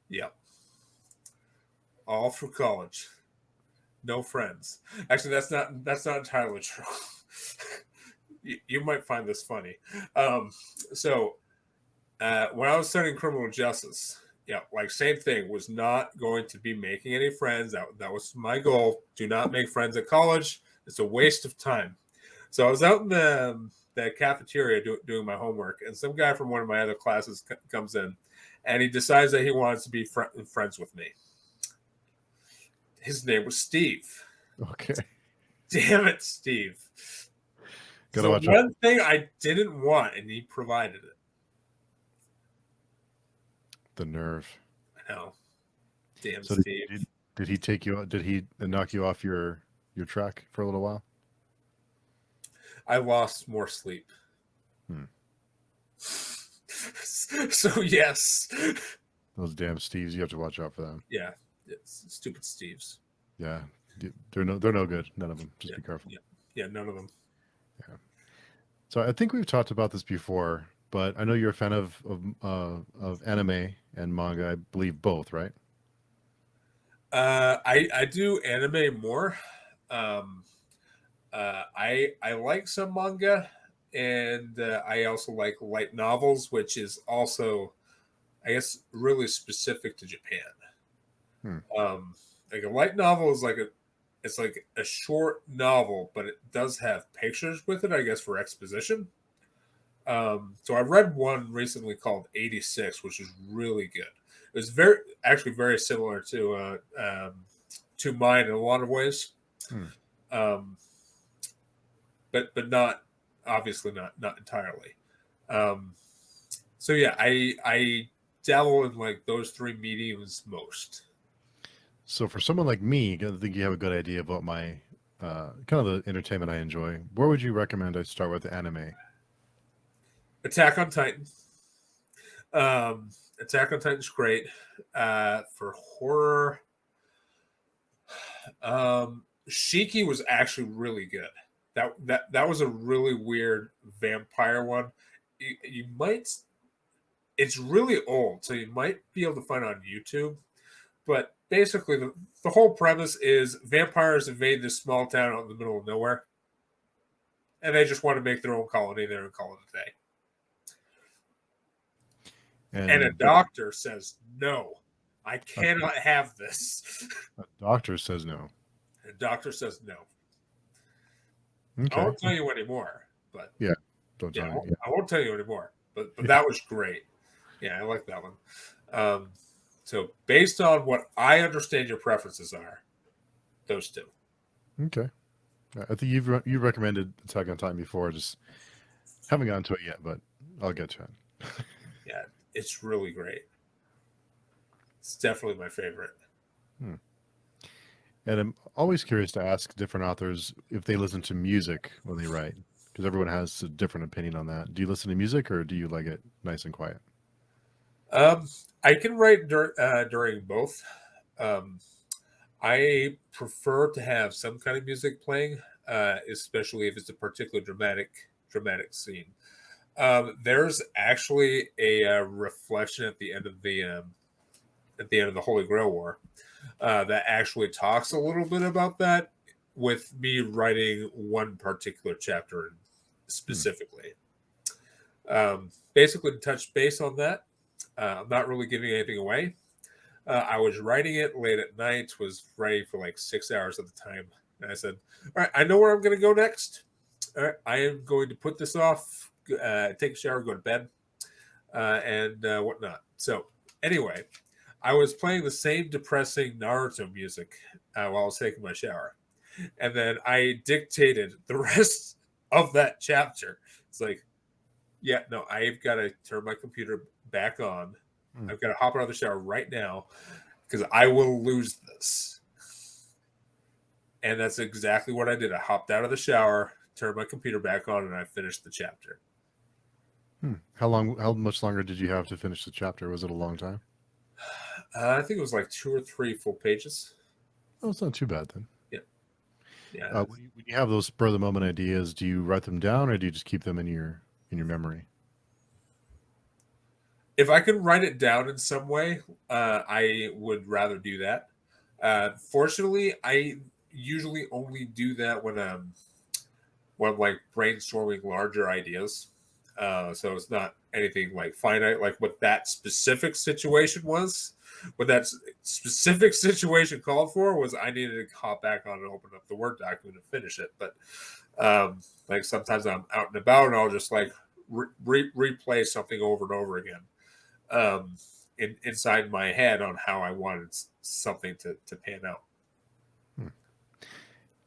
Yep. All through college. No friends. Actually, that's not entirely true. You might find this funny. So when I was studying criminal justice, yeah, like same thing, was not going to be making any friends. That was my goal. Do not make friends at college. It's a waste of time. So I was out in the cafeteria doing my homework, and some guy from one of my other classes comes in, and he decides that he wants to be friends with me. His name was Steve. Okay. Damn it, Steve. Gotta watch one thing I didn't want, and he provided it. The nerve. I know. Damn, so Steve. Did he take you? Did he knock you off your track for a little while? I lost more sleep. So yes. Those damn Steves, you have to watch out for them. Yeah, it's stupid Steves. Yeah, they're no good. None of them. Just be careful. Yeah, none of them. Yeah. So I think we've talked about this before, but I know you're a fan of anime and manga. I believe both, right? I do anime more. I like some manga, and I also like light novels, which is also, I guess, really specific to Japan. Like a light novel is it's like a short novel, but it does have pictures with it, I guess, for exposition. So I read one recently called 86, which is really good. It was very similar to mine in a lot of ways. But not, obviously not entirely. So yeah, I dabble in like those three mediums most. So for someone like me, I think you have a good idea about my kind of the entertainment I enjoy. Where would you recommend I start with the anime? Attack on Titan. Attack on Titan's great. For horror, Shiki was actually really good. That was a really weird vampire one. You might. It's really old, so you might be able to find it on YouTube. But basically, the whole premise is vampires invade this small town out in the middle of nowhere, and they just want to make their own colony there and call it a day. And a doctor says, no, I cannot have this. A doctor says no. A doctor says no. Okay. I won't tell you anymore, but yeah, don't tell me. I won't tell you anymore, but that was great. Yeah, I like that one. So based on what I understand your preferences are, those two. Okay. I think you've recommended Attack on Titan before. Just haven't gotten to it yet, but I'll get to it. Yeah, it's really great. It's definitely my favorite. And I'm always curious to ask different authors if they listen to music when they write, because everyone has a different opinion on that. Do you listen to music, or do you like it nice and quiet? I can write during both. I prefer to have some kind of music playing, especially if it's a particular dramatic scene. There's actually a reflection at the end of the Holy Grail War that actually talks a little bit about that, with me writing one particular chapter specifically. Basically, to touch base on that, I'm not really giving anything away. I was writing it late at night, was ready for like 6 hours at the time. And I said, all right, I know where I'm going to go next. All right, I am going to put this off, take a shower, go to bed, and whatnot. So anyway, I was playing the same depressing Naruto music while I was taking my shower. And then I dictated the rest of that chapter. It's like, yeah, no, I've got to turn my computer back on. I've got to hop out of the shower right now because I will lose this. And that's exactly what I did. I hopped out of the shower, turned my computer back on, and I finished the chapter. How much longer did you have to finish the chapter? Was it a long time? I think it was like 2 or 3 full pages. Oh, it's not too bad then. Yeah. When you have those spur of the moment ideas, do you write them down, or do you just keep them in your memory? if I can write it down in some way, I would rather do that. Fortunately, I usually only do that when I'm like brainstorming larger ideas. So it's not anything like finite, like what that specific situation was. What that specific situation called for was I needed to hop back on and open up the Word document and finish it. But like sometimes I'm out and about and I'll just like replay something over and over again inside my head on how I wanted something to pan out.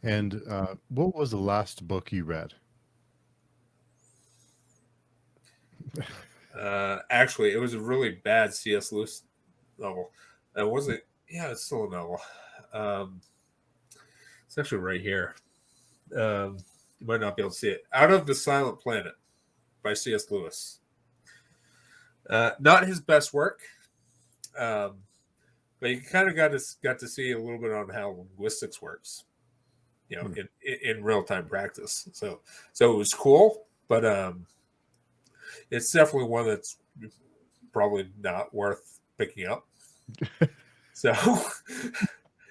And what was the last book you read? Actually, it was a really bad C.S. Lewis novel. It wasn't. Yeah, it's still a novel. It's actually right here. You might not be able to see it. Out of the Silent Planet by C.S. Lewis. Not his best work, but you kind of got to see a little bit on how linguistics works. In real time practice. So it was cool, but it's definitely one that's probably not worth picking up. So,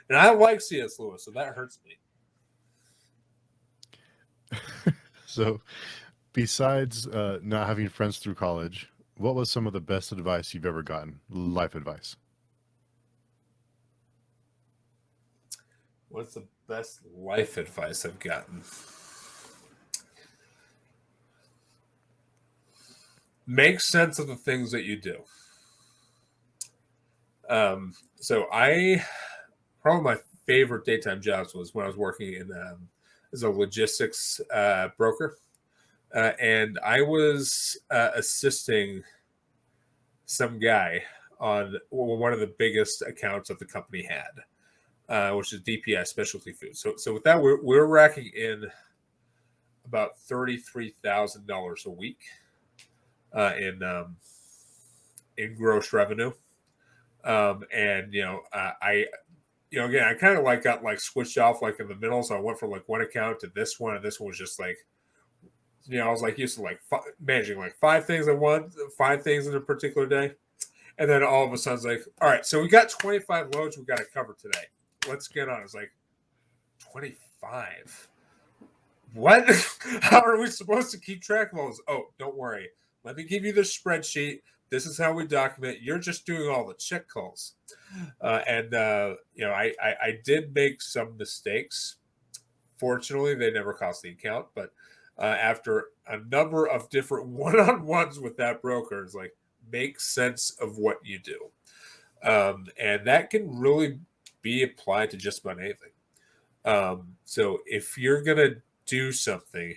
and I like C.S. Lewis, so that hurts me. So, besides not having friends through college, what was some of the best advice you've ever gotten? Life advice. What's the best life advice I've gotten? Make sense of the things that you do. So probably my favorite daytime jobs was when I was working in as a logistics broker, and I was assisting some guy on one of the biggest accounts that the company had, which is DPI Specialty Foods. So with that, we're racking in about $33,000 a week in gross revenue. And again, I kind of like got like switched off like in the middle, so I went from like one account to this one, and this one was just like, I was like used to like managing like 5 things at once, 5 things in a particular day, and then all of a sudden it's like, all right, so we got 25 loads we got to cover today. Let's get on. It's like 25. What? How are we supposed to keep track of all this? Oh, don't worry. Let me give you the spreadsheet. This is how we document. You're just doing all the check calls. I did make some mistakes. Fortunately, they never cost the account. But after a number of different one-on-ones with that broker, it's like, make sense of what you do. And that can really be applied to just about anything. So if you're going to do something,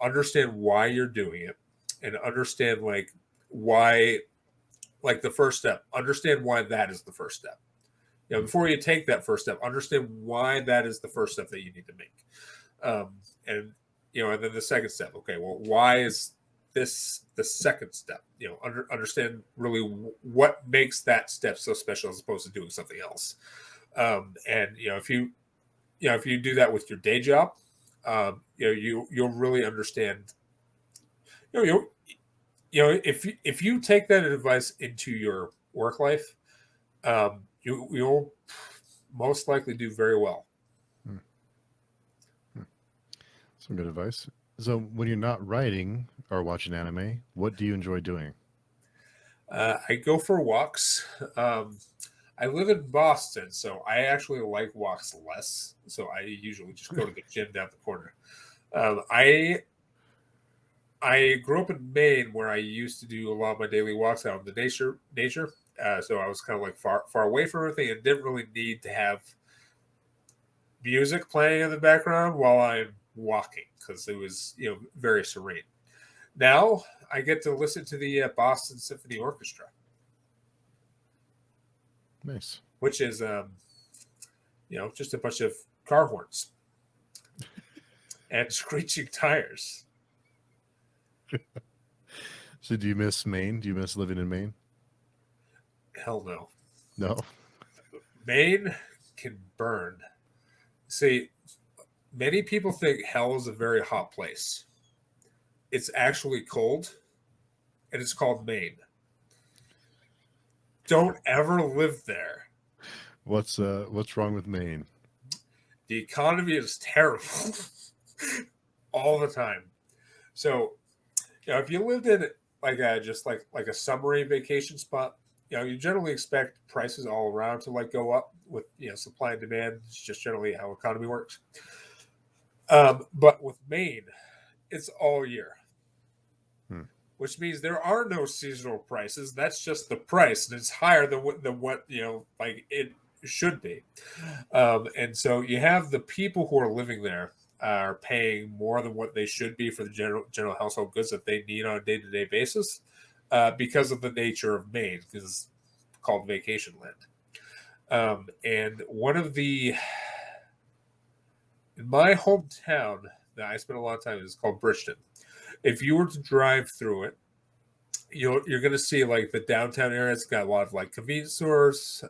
understand why you're doing it and understand like why, like the first step, understand why that is the first step. Before you take that first step, understand why that is the first step that you need to make. And then the second step, okay, well, why is this the second step? Understand really what makes that step so special as opposed to doing something else. If you do that with your day job, you'll really understand. If you take that advice into your work life, you'll most likely do very well. Some good advice. So, when you're not writing or watching anime, what do you enjoy doing? I go for walks. I live in Boston, so I actually like walks less. So I usually just go to the gym down the corner. I grew up in Maine, where I used to do a lot of my daily walks out in the nature. So I was kind of like far away from everything and didn't really need to have music playing in the background while I'm walking because it was very serene. Now I get to listen to the Boston Symphony Orchestra. Nice. Which is just a bunch of car horns and screeching tires. So do you miss Maine? Do you miss living in Maine? Hell no. No. Maine can burn. See, many people think hell is a very hot place. It's actually cold, and it's called Maine. Don't ever live there. What's wrong with Maine? The economy is terrible all the time. So, if you lived in like a summary vacation spot, you generally expect prices all around to like go up with supply and demand. It's just generally how economy works. But with Maine, it's all year, which means there are no seasonal prices. That's just the price, and it's higher than what like it should be. And so you have the people who are living there are paying more than what they should be for the general household goods that they need on a day-to-day basis because of the nature of Maine, because it's called vacation land. And one of the in my hometown that I spent a lot of time in is called Bridgeton. If you were to drive through it, you're going to see like the downtown area. It's got a lot of like convenience stores,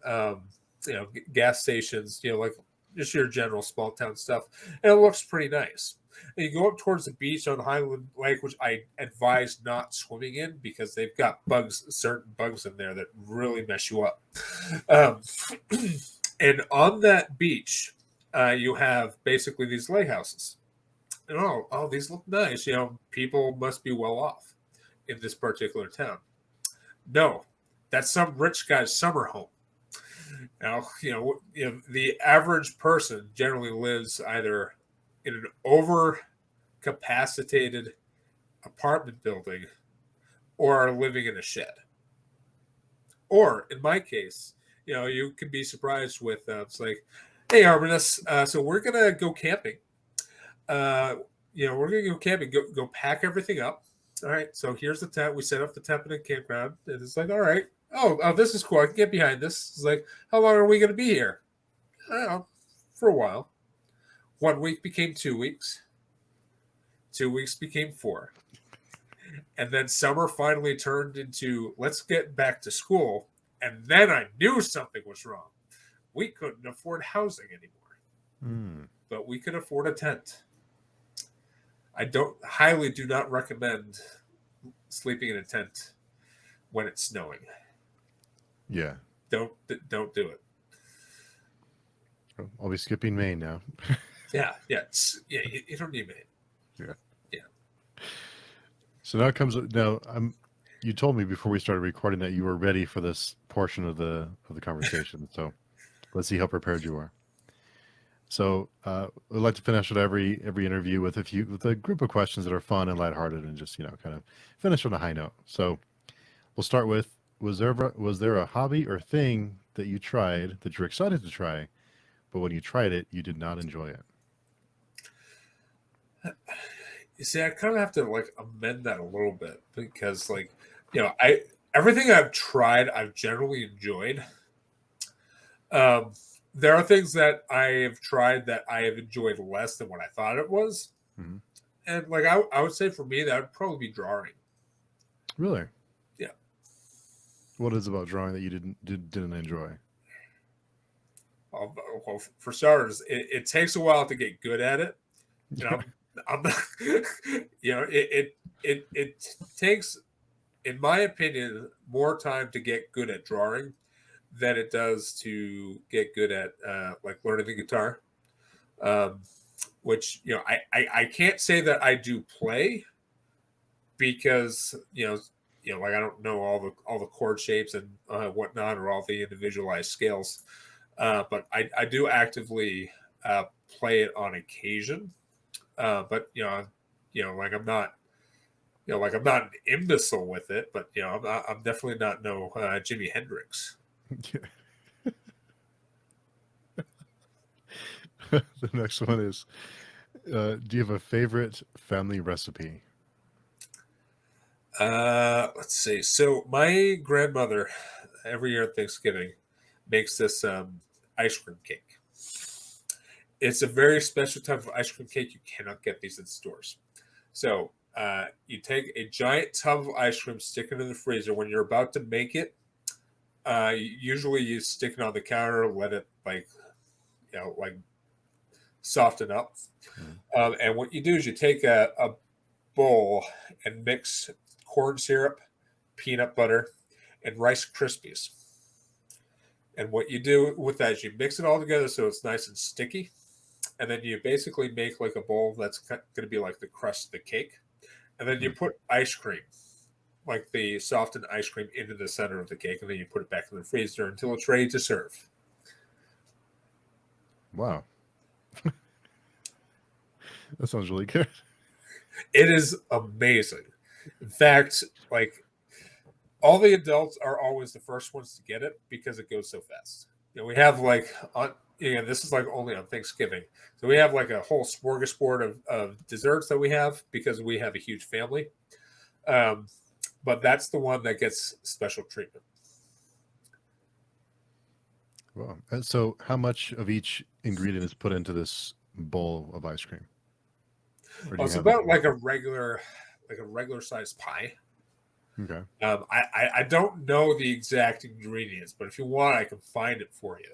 gas stations, like just your general small town stuff, and it looks pretty nice. And you go up towards the beach on Highland Lake, which I advise not swimming in because they've got certain bugs in there that really mess you up. And on that beach, you have basically these lake houses. And these look nice. People must be well off in this particular town. No, that's some rich guy's summer home. Now, the average person generally lives either in an overcapacitated apartment building or are living in a shed. Or, in my case, you can be surprised with, it's like, hey, Armanis, so we're going to go camping. We're going to go camping, go pack everything up. All right, so here's the tent. We set up the tent in a campground. And it's like, all right. Oh, this is cool. I can get behind this. It's like, how long are we going to be here? I don't know, for a while. 1 week became 2 weeks. 2 weeks became 4. And then summer finally turned into, let's get back to school. And then I knew something was wrong. We couldn't afford housing anymore. But we could afford a tent. I highly do not recommend sleeping in a tent when it's snowing. Yeah. Don't do it. I'll be skipping Maine now. Yeah. You don't need Maine. Yeah. So now it comes. You told me before we started recording that you were ready for this portion of the conversation. So let's see how prepared you are. So we'd like to finish with every interview with a group of questions that are fun and lighthearted and just kind of finish on a high note. So we'll start with: was there a hobby or thing that you tried that you're excited to try, but when you tried it, you did not enjoy it? You see, I kind of have to like amend that a little bit because everything I've tried, I've generally enjoyed. There are things that I have tried that I have enjoyed less than what I thought it was. Mm-hmm. And I would say for me, that would probably be drawing. Really? Yeah. What is about drawing that you didn't enjoy? Well, for starters, it takes a while to get good at it. I'm not, it takes, in my opinion, more time to get good at drawing than it does to get good at learning the guitar. Which I can't say that I do play because I don't know all the chord shapes and whatnot or all the individualized scales, but I do actively play it on occasion. But I'm not I'm not an imbecile with it, but I'm definitely not no Jimi Hendrix. The next one is, do you have a favorite family recipe? Let's see. So my grandmother, every year at Thanksgiving, makes this ice cream cake. It's a very special type of ice cream cake. You cannot get these in stores. So you take a giant tub of ice cream, stick it in the freezer. When you're about to make it, usually you stick it on the counter, let it soften up. Mm-hmm. And what you do is you take a bowl and mix corn syrup, peanut butter, and Rice Krispies. And what you do with that is you mix it all together so it's nice and sticky. And then you basically make like a bowl that's going to be like the crust of the cake. And then you put ice cream, like the softened ice cream, into the center of the cake. And then you put it back in the freezer until it's ready to serve. Wow. That sounds really good. It is amazing. In fact, like all the adults are always the first ones to get it because it goes so fast. We have like this is like only on Thanksgiving. So we have like a whole smorgasbord of desserts that we have because we have a huge family. But that's the one that gets special treatment. Wow. So how much of each ingredient is put into this bowl of ice cream? It's about like a regular sized pie. Okay. I don't know the exact ingredients, but if you want, I can find it for you.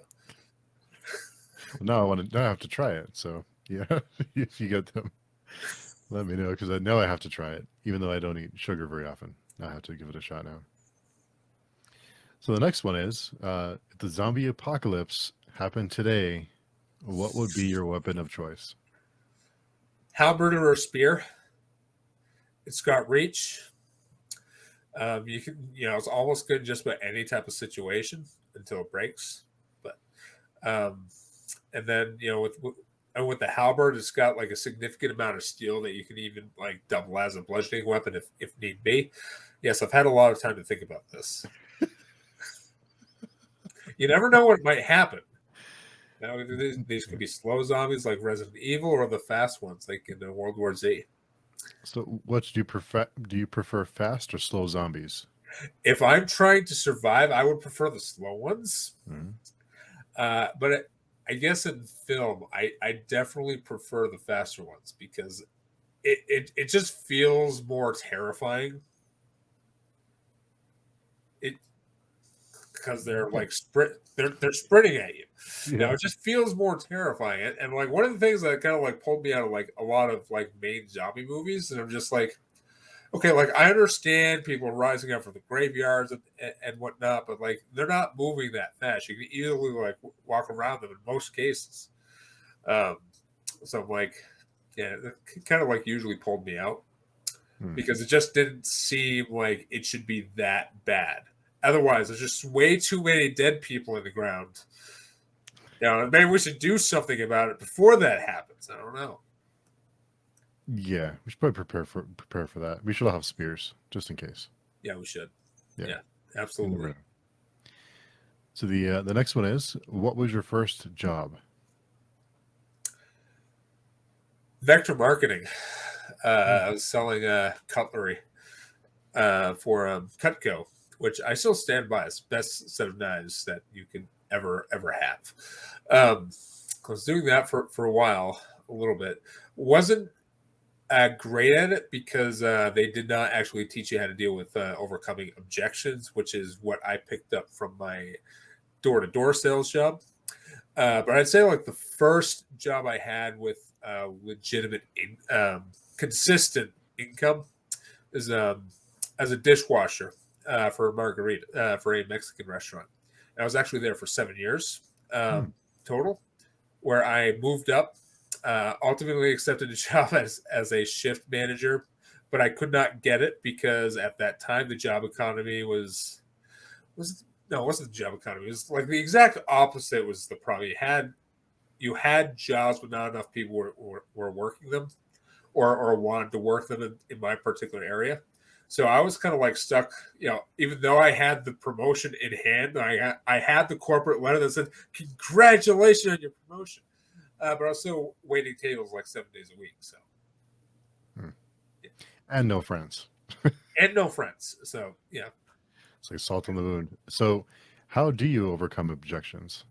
Now I have to try it. So yeah, if you get them, let me know, because I know I have to try it, even though I don't eat sugar very often. I have to give it a shot now. So the next one is, if the zombie apocalypse happened today, what would be your weapon of choice? Halberd or a spear. It's got reach. You can, it's almost good just about any type of situation until it breaks. But, and then with the halberd, it's got like a significant amount of steel that you can even like double as a bludgeoning weapon if need be. Yes, I've had a lot of time to think about this. You never know what might happen. Now, these could be slow zombies like Resident Evil, or the fast ones like in World War Z. So, what do you prefer? Do you prefer fast or slow zombies? If I'm trying to survive, I would prefer the slow ones. Mm-hmm. But I guess in film, I definitely prefer the faster ones because it just feels more terrifying. Because they're like they're sprinting at you. Yeah. It just feels more terrifying. And like one of the things that kind of like pulled me out of like a lot of like Maine zombie movies, and I'm just like, okay, like I understand people rising up from the graveyards and whatnot, but like they're not moving that fast. You can easily like walk around them in most cases. So I'm like, yeah, it kind of like usually pulled me out because it just didn't seem like it should be that bad. Otherwise, there's just way too many dead people in the ground. Maybe we should do something about it before that happens. I don't know. Yeah, we should probably prepare for that. We should all have spears just in case. Yeah, we should. Yeah, absolutely. So the next one is, what was your first job? Vector marketing. I was selling cutlery for Cutco, which I still stand by. It's the best set of knives that you can ever have. I was doing that for a while, a little bit. Wasn't great at it because they did not actually teach you how to deal with overcoming objections, which is what I picked up from my door-to-door sales job. But I'd say like the first job I had with legitimate, consistent income is as a dishwasher for Margarita for a Mexican restaurant. And I was actually there for 7 years total, where I moved up. Ultimately accepted a job as a shift manager, but I could not get it because at that time the job economy was no, it wasn't the job economy. It was like the exact opposite was the problem. You had jobs, but not enough people were working them or wanted to work them in my particular area. So I was kind of like stuck, even though I had the promotion in hand, I had the corporate letter that said, "Congratulations on your promotion." But I was still waiting tables like 7 days a week. So, yeah. And no friends. And no friends. So, yeah. It's like salt on the wound. So, how do you overcome objections?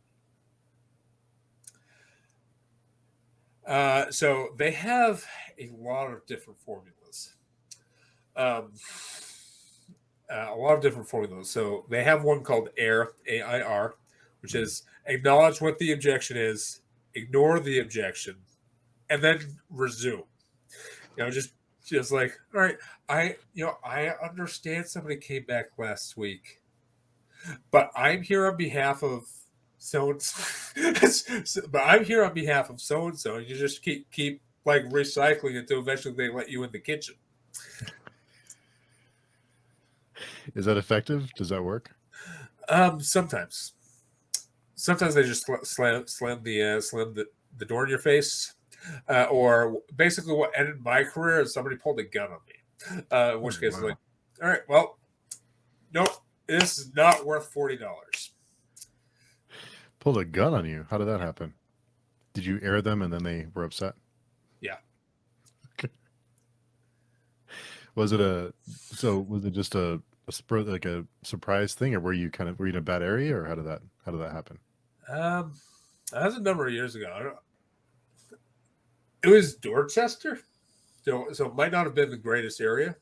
So they have a lot of different formulas. A lot of different formulas. So they have one called AIR, AIR, which is acknowledge what the objection is, ignore the objection, and then resume. Just like, all right, I understand somebody came back last week, but I'm here on behalf of so but I'm here on behalf of so and so, and you just keep like recycling until eventually they let you in the kitchen. Is that effective? Does that work? Sometimes they just slam the door in your face, or basically what ended my career is somebody pulled a gun on me. In which case, wow. like, all right, well, nope, this is not worth $40. Pulled a gun on you. How did that happen? Did you air them and then they were upset? Yeah. Okay. Was it just a like a surprise thing, or were you in a bad area, or how did that happen? That was a number of years ago. It was Dorchester, so it might not have been the greatest area.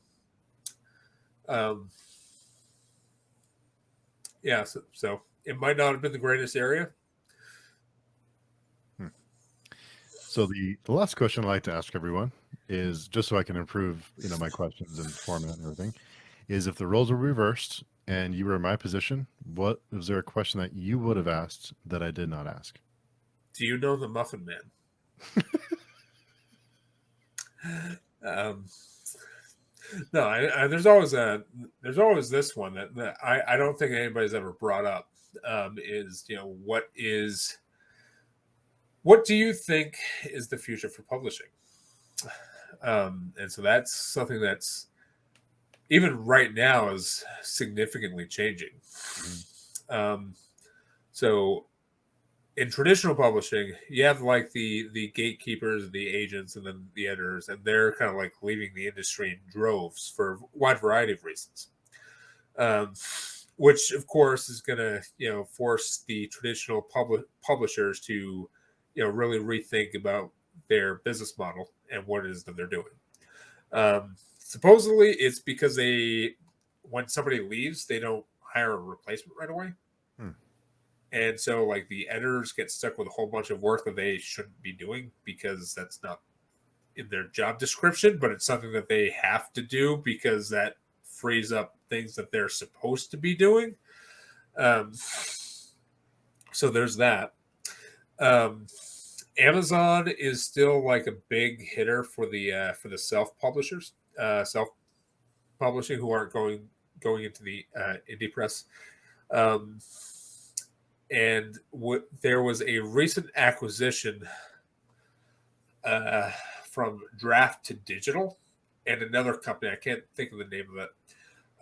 Yeah, so it might not have been the greatest area. So the last question I like to ask everyone is, just so I can improve, my questions and format and everything, is if the roles were reversed and you were in my position, what was there a question that you would have asked that I did not ask? Do you know the Muffin Man? No, there's always this one that I don't think anybody's ever brought up. Is what do you think is the future for publishing? And so that's something that's even right now is significantly changing. So in traditional publishing, you have like the gatekeepers, the agents, and then the editors, and they're kind of like leaving the industry in droves for a wide variety of reasons. Which of course is going to force the traditional publishers to really rethink about their business model and what it is that they're doing. Supposedly, it's because when somebody leaves, they don't hire a replacement right away. And so, like, the editors get stuck with a whole bunch of work that they shouldn't be doing because that's not in their job description, but it's something that they have to do because that frees up things that they're supposed to be doing. So there's that. Amazon is still like a big hitter for the self-publishers, self-publishing who aren't going into the indie press. And there was a recent acquisition from Draft to Digital and another company. I can't think of the name of it.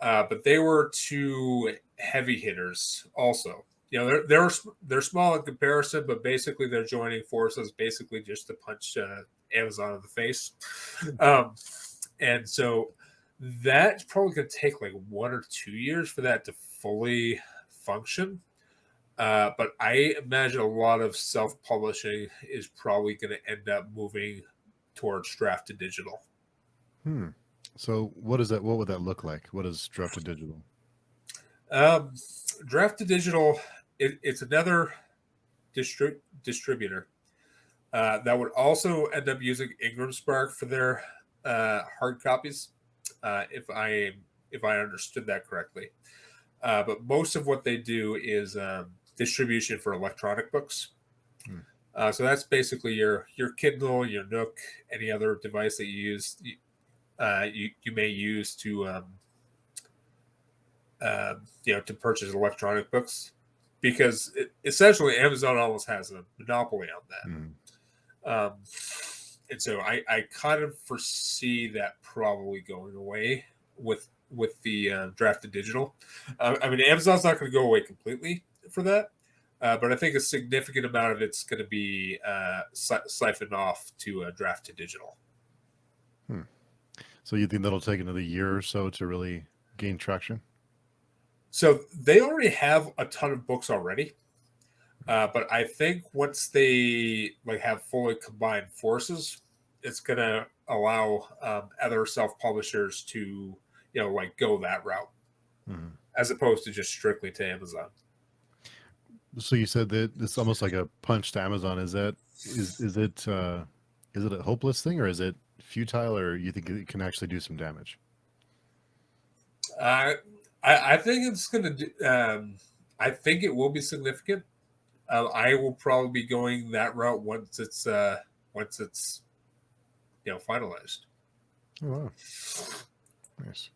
But they were two heavy hitters also. They're small in comparison, but basically they're joining forces basically just to punch Amazon in the face. And so that's probably going to take like 1 or 2 years for that to fully function. But I imagine a lot of self-publishing is probably going to end up moving towards Draft to Digital. So what is that? What would that look like? What is Draft to Digital? Draft to Digital, it's another distributor that would also end up using Ingram Spark for their hard copies, if I understood that correctly. But most of what they do is distribution for electronic books. So that's basically your Kindle, your Nook, any other device that you use. You may use to to purchase electronic books, because essentially Amazon almost has a monopoly on that. And so I kind of foresee that probably going away with the Draft to Digital. I mean, Amazon's not going to go away completely for that, but I think a significant amount of it's going to be siphoned off to Draft to Digital. So you think that'll take another year or so to really gain traction? So they already have a ton of books already, but I think once they have fully combined forces, it's going to allow other self-publishers to go that route, as opposed to just strictly to Amazon. So you said that it's almost like a punch to Amazon. Is it a hopeless thing, or is it futile, or you think it can actually do some damage? I think it's going to do. I think it will be significant. I will probably be going that route once it's finalized. Oh, wow. Nice.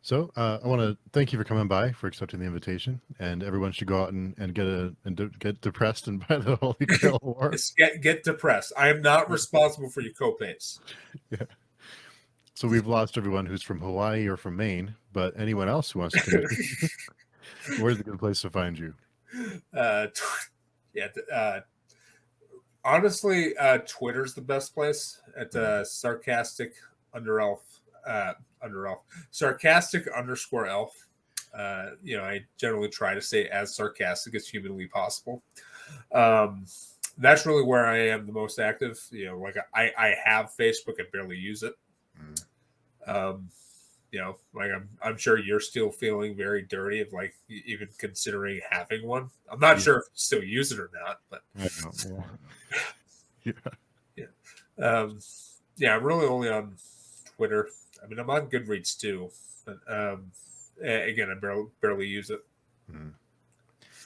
So I want to thank you for coming by, for accepting the invitation, and everyone should go out and get depressed and buy the Holy Grail War. Get depressed. I am not responsible for your copays. Yeah. So we've lost everyone who's from Hawaii or from Maine, but anyone else who wants to contribute, where's a good place to find you? Honestly, Twitter's the best place at sarcastic sarcastic underscore elf. I generally try to stay as sarcastic as humanly possible. That's really where I am the most active. Like I have Facebook, I barely use it. Like I'm sure you're still feeling very dirty of like even considering having one. I'm not sure if you still use it or not, but I don't. Yeah. I'm really only on Twitter. I mean, I'm on Goodreads too, but again, I barely use it.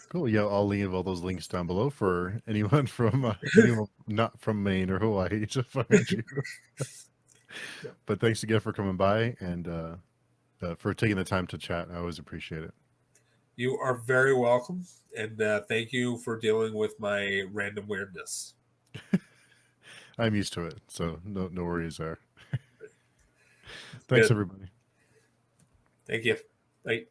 Cool. Yeah, I'll leave all those links down below for anyone from anyone not from Maine or Hawaii to find you. But thanks again for coming by and for taking the time to chat. I always appreciate it. You are very welcome, and thank you for dealing with my random weirdness. I'm used to it, so no worries there. Thanks, everybody. Thank you. Bye.